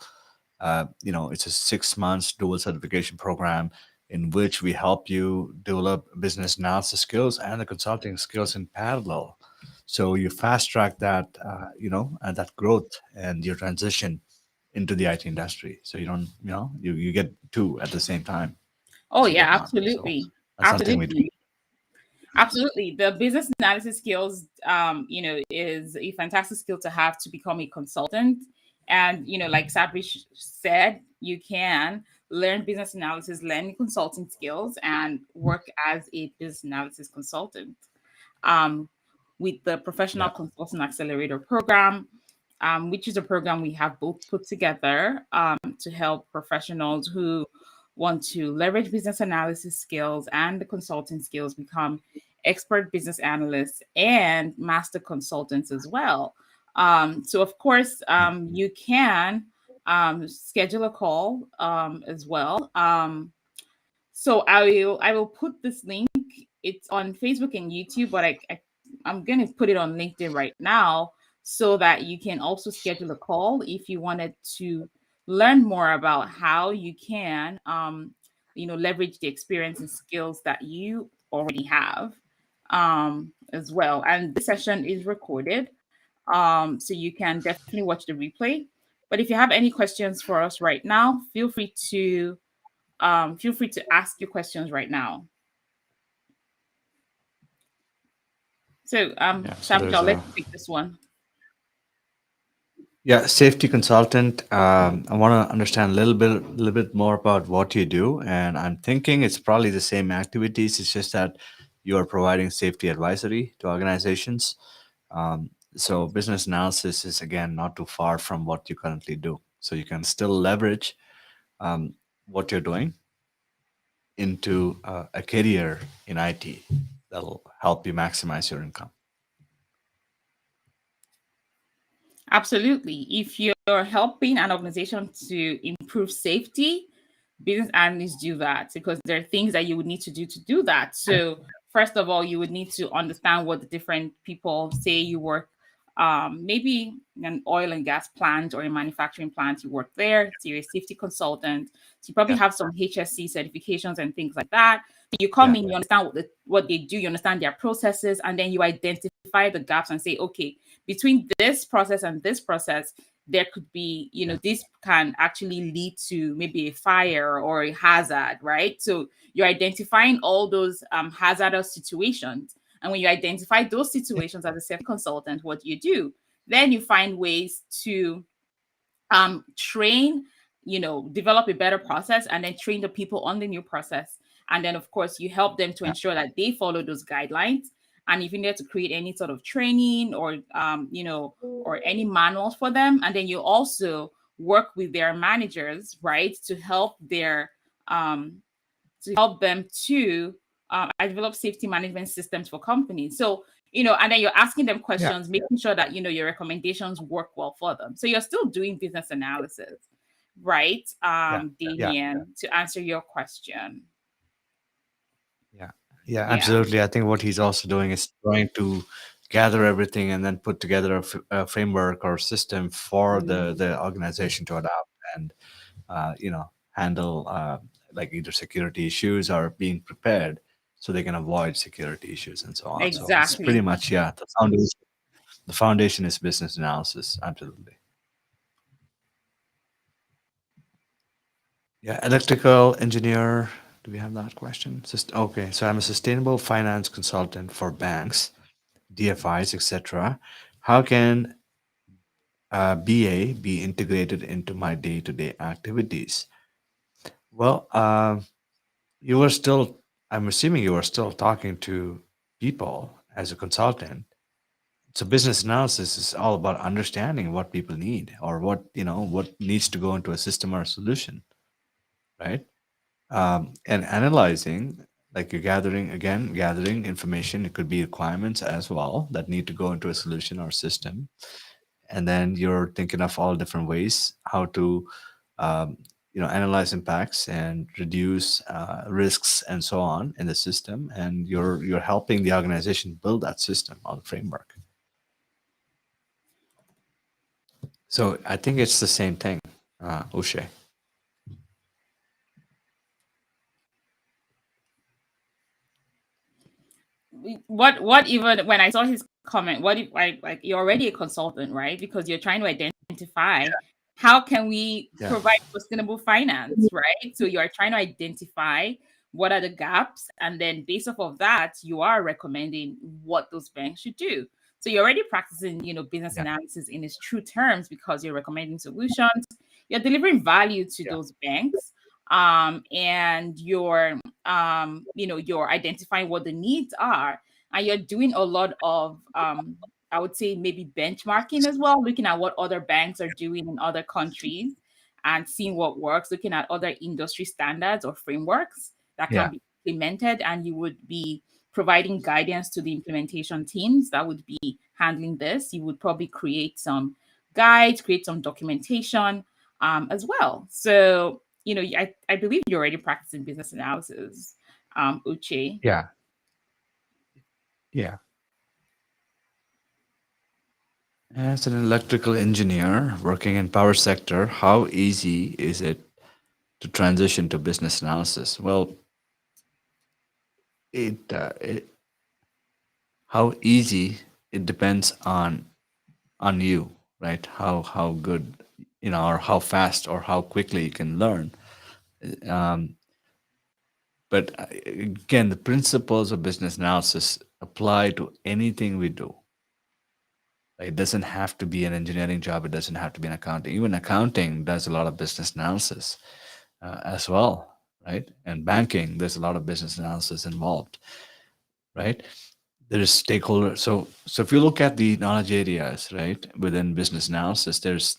it's a 6 months dual certification program in which we help you develop business analysis skills and the consulting skills in parallel. So you fast track that, and that growth and your transition into the IT industry. So you don't, you get two at the same time Oh as you yeah, get market. So absolutely. that's something we do. Absolutely. Absolutely. The business analysis skills, is a fantastic skill to have to become a consultant. And, like Sabrish said, you can learn business analysis, learn consulting skills, and work as a business analysis consultant. Um, with the Professional Yeah. Consulting Accelerator program, which is a program we have both put together to help professionals who want to leverage business analysis skills and the consulting skills become expert business analysts and master consultants as well. So, of course, you can schedule a call as well. So I will put this link. It's on Facebook and YouTube, but I'm going to put it on LinkedIn right now so that you can also schedule a call if you wanted to learn more about how you can, leverage the experience and skills that you already have as well. And this session is recorded, so you can definitely watch the replay. But if you have any questions for us right now, feel free to ask your questions right now. So, Yeah. So Savage, there's let's a take this one. Yeah, safety consultant. I want to understand a little bit more about what you do, and I'm thinking it's probably the same activities. It's just that you are providing safety advisory to organizations. So business analysis is again not too far from what you currently do. So you can still leverage what you're doing into a career in IT that'll help you maximize your income. Absolutely. If you're helping an organization to improve safety, business analysts do that because there are things that you would need to do that. So, first of all, you would need to understand what the different people say you work. Maybe in an oil and gas plant or a manufacturing plant, you work there. So you're a safety consultant. So you probably Yeah, have some HSC certifications and things like that. You come yeah, in, you understand what they do, you understand their processes, and then you identify the gaps and say, okay, between this process and this process, there could be, yeah, this can actually lead to maybe a fire or a hazard, right? So you're identifying all those hazardous situations. And when you identify those situations as a safety consultant, what do you do? Then you find ways to train, develop a better process and then train the people on the new process. And then, of course, you help them to yeah, ensure that they follow those guidelines. And if you need to create any sort of training or, or any manuals for them, and then you also work with their managers, right, um, to help them to I develop safety management systems for companies. So, and then you're asking them yeah, questions, making sure that, your recommendations work well for them. So you're still doing business analysis, right? yeah, yeah, Damien, to answer your question. yeah, yeah. Yeah, Absolutely. I think what he's also doing is trying to gather everything and then put together a framework or system for the organization to adopt and handle like either security issues or being prepared so they can avoid security issues and so on. So it's pretty exactly. much, yeah, the foundation. The foundation is business analysis. Absolutely. Yeah, electrical engineer. Do we have that question? Okay, so I'm a sustainable finance consultant for banks, DFIs, etc. How can BA be integrated into my day-to-day activities? Well, you were still, I'm assuming you were still talking to people as a consultant. So business analysis is all about understanding what people need or what needs to go into a system or a solution, right? And analyzing, like you're gathering information. It could be requirements as well that need to go into a solution or system, and then you're thinking of all different ways how to um, analyze impacts and reduce risks and so on in the system, and you're helping the organization build that system or the framework. So I think it's the same thing, Ushe. What even when I saw his comment, what if I like you're already a consultant, right? Because you're trying to identify how can we Yeah, provide sustainable finance, right? So you are trying to identify what are the gaps, and then based off of that, you are recommending what those banks should do. So you're already practicing, business yeah, analysis in its true terms because you're recommending solutions, you're delivering value to yeah, those banks, and you're identifying what the needs are, and you're doing a lot of I would say maybe benchmarking as well, looking at what other banks are doing in other countries and seeing what works, looking at other industry standards or frameworks that can yeah, be implemented, and you would be providing guidance to the implementation teams that would be handling this. You would probably create some guides, create some documentation as well. So, I believe you're already practicing business analysis, Uche. yeah, yeah. As an electrical engineer working in power sector, how easy is it to transition to business analysis? Well, it how easy it depends on you, right? How good or how fast or how quickly you can learn. Um, but again, the principles of business analysis apply to anything we do. It doesn't have to be an engineering job. It doesn't have to be an accounting. Even accounting does a lot of business analysis as well, right? And banking, there's a lot of business analysis involved, right? there is stakeholder. So if you look at the knowledge areas, right, within business analysis, there's,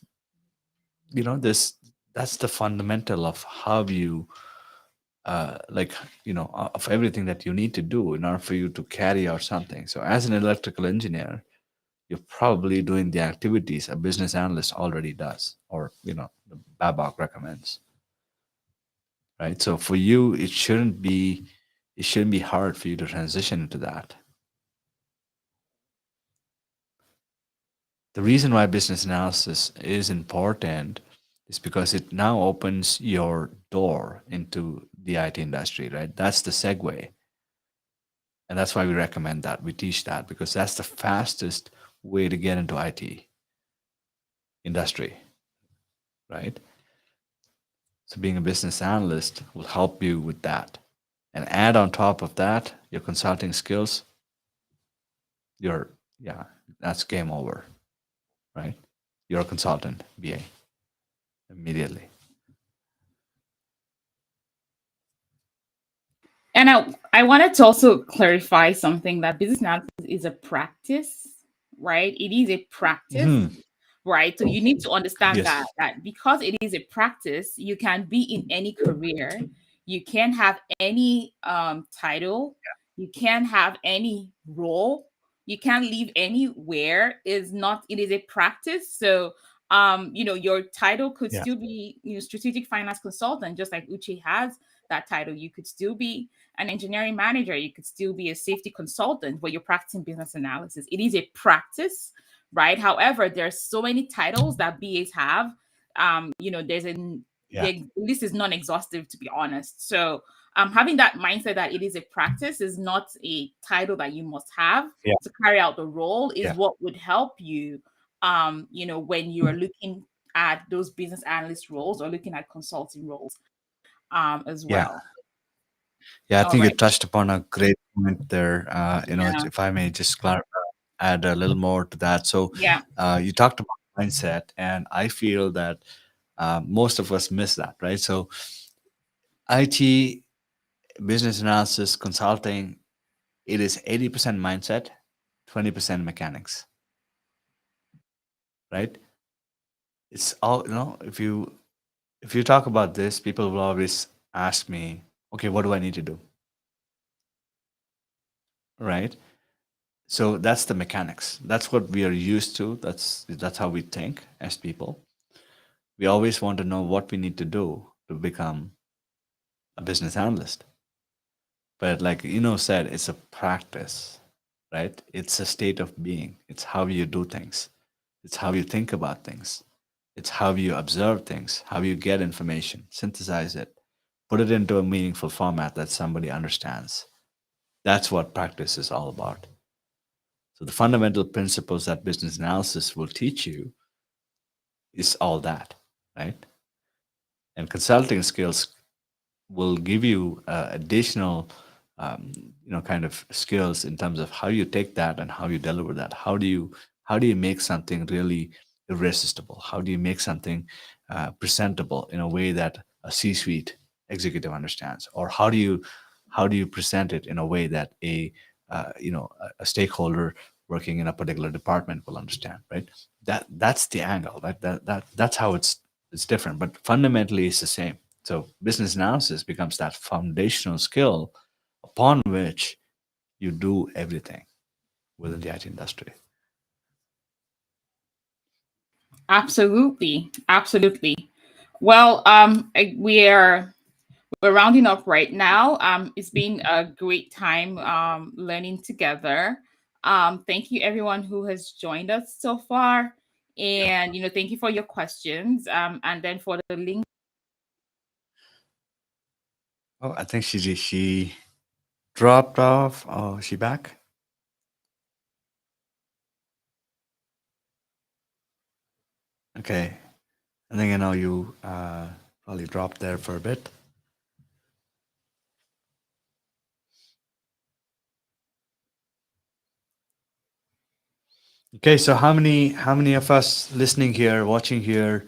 this, that's the fundamental of how you, like, of everything that you need to do in order for you to carry out something. So as an electrical engineer, you're probably doing the activities a business analyst already does, or the Babok recommends, right? So for you, it shouldn't be hard for you to transition into that. The reason why business analysis is important is because it now opens your door into the IT industry, right? That's the segue. And that's why we recommend that. We teach that because that's the fastest way to get into IT industry, right? So being a business analyst will help you with that. And add on top of that your consulting skills, you're, yeah, that's game over, right? You're a consultant, BA, immediately. And I wanted to also clarify something, that business analysis is a practice, right? It is a practice, Mhm. right? So you need to understand Yes. that because it is a practice, you can be in any career, you can have any title, you can have any role, you can live anywhere. Is not It is a practice. So your title could Yeah. still be strategic finance consultant, just like Uche has that title. You could still be an engineering manager, you could still be a safety consultant, but you're practicing business analysis. It is a practice, right? However, there's so many titles that BAs have. Yeah. The list is non-exhaustive, to be honest. So having that mindset that it is a practice, is not a title that you must have Yeah. to carry out the role, is Yeah. what would help you when you are looking at those business analyst roles or looking at consulting roles as Yeah. well. Yeah. I All think you right. touched upon a great point there. Yeah. If I may just add a little more to that. So, Yeah. you talked about mindset, and I feel that most of us miss that, right? So, IT, business analysis, consulting, it is 80% mindset, 20% mechanics, right? It's all, if you talk about this, people will always ask me, okay, what do I need to do? Right? So that's the mechanics. That's what we are used to. That's how we think as people. We always want to know what we need to do to become a business analyst. But like said, it's a practice, right? It's a state of being. It's how you do things. It's how you think about things. It's how you observe things, how you get information, synthesize it, put it into a meaningful format that somebody understands. That's what practice is all about. So the fundamental principles that business analysis will teach you is all that, right? And consulting skills will give you additional, um, kind of skills in terms of how you take that and how you deliver that. How do you make something really irresistible? How do you make something presentable in a way that a C-suite executive understands? Or how do you present it in a way that a stakeholder working in a particular department will understand, right? That's the angle, right? That's how it's different, but fundamentally it's the same. So business analysis becomes that foundational skill upon which you do everything within the IT industry. Absolutely. Absolutely. Well, we're rounding up right now. It's been a great time learning together. Thank you everyone who has joined us so far. And thank you for your questions. And then for the link. Oh, I think she dropped off. Oh, is she back? Okay. I think I know you probably dropped there for a bit. Okay, so how many of us listening here, watching here,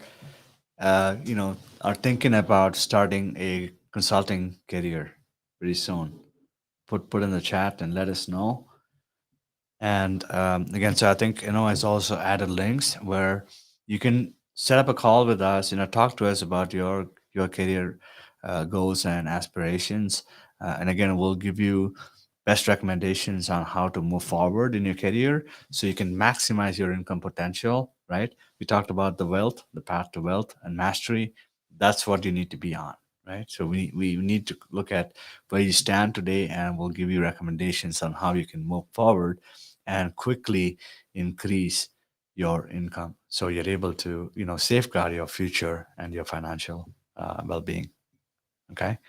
are thinking about starting a consulting career pretty soon? Put in the chat and let us know. And again, so I think has also added links where you can set up a call with us. Talk to us about your career goals and aspirations. And again, we'll give you best recommendations on how to move forward in your career so you can maximize your income potential. Right? We talked about the path to wealth and mastery. That's what you need to be on. Right? So we need to look at where you stand today, and we'll give you recommendations on how you can move forward and quickly increase your income so you're able to safeguard your future and your financial well-being. Okay,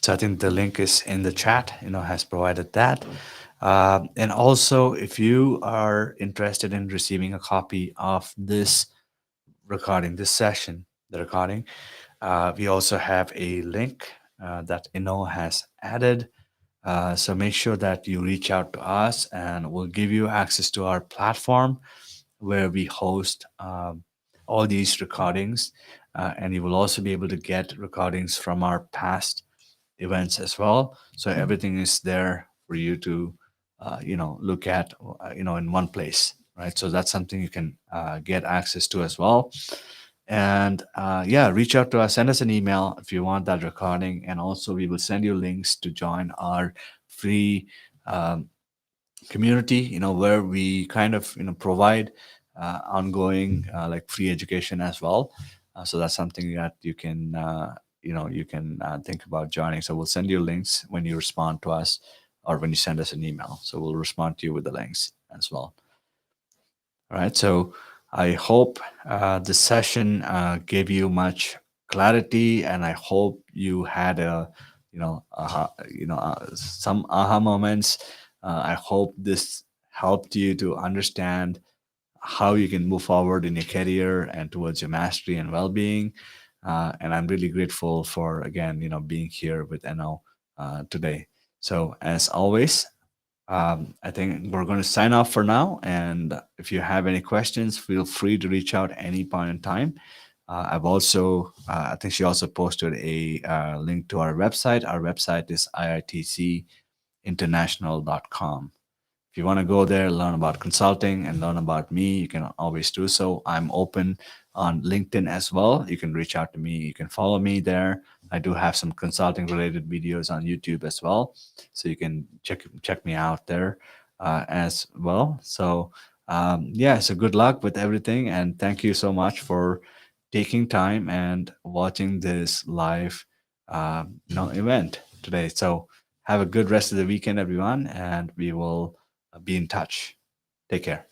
so I think the link is in the chat, has provided that. And also, if you are interested in receiving a copy of this recording, this session, the recording, we also have a link that has added. So make sure that you reach out to us, and we'll give you access to our platform where we host all these recordings. And you will also be able to get recordings from our past events as well. So everything is there for you to, look at, in one place, right? So that's something you can get access to as well. And yeah, reach out to us, send us an email if you want that recording. And also, we will send you links to join our free community, where we kind of, provide ongoing like free education as well. So that's something that you can, think about joining. So we'll send you links when you respond to us or when you send us an email. So we'll respond to you with the links as well. All right. So I hope this session gave you much clarity, and I hope you had some aha moments. I hope this helped you to understand how you can move forward in your career and towards your mastery and well-being. And I'm really grateful for, again, being here with today. So as always, I think we're going to sign off for now. And if you have any questions, feel free to reach out any point in time. I've also, I think she also posted a link to our website. Our website is iitcinternational.com. If you want to go there, learn about consulting and learn about me, you can always do so. I'm open on LinkedIn as well. You can reach out to me. You can follow me there. I do have some consulting related videos on YouTube as well. So you can check me out there as well. So yeah, so good luck with everything. And thank you so much for taking time and watching this live event today. So have a good rest of the weekend, everyone. And we will be in touch. Take care.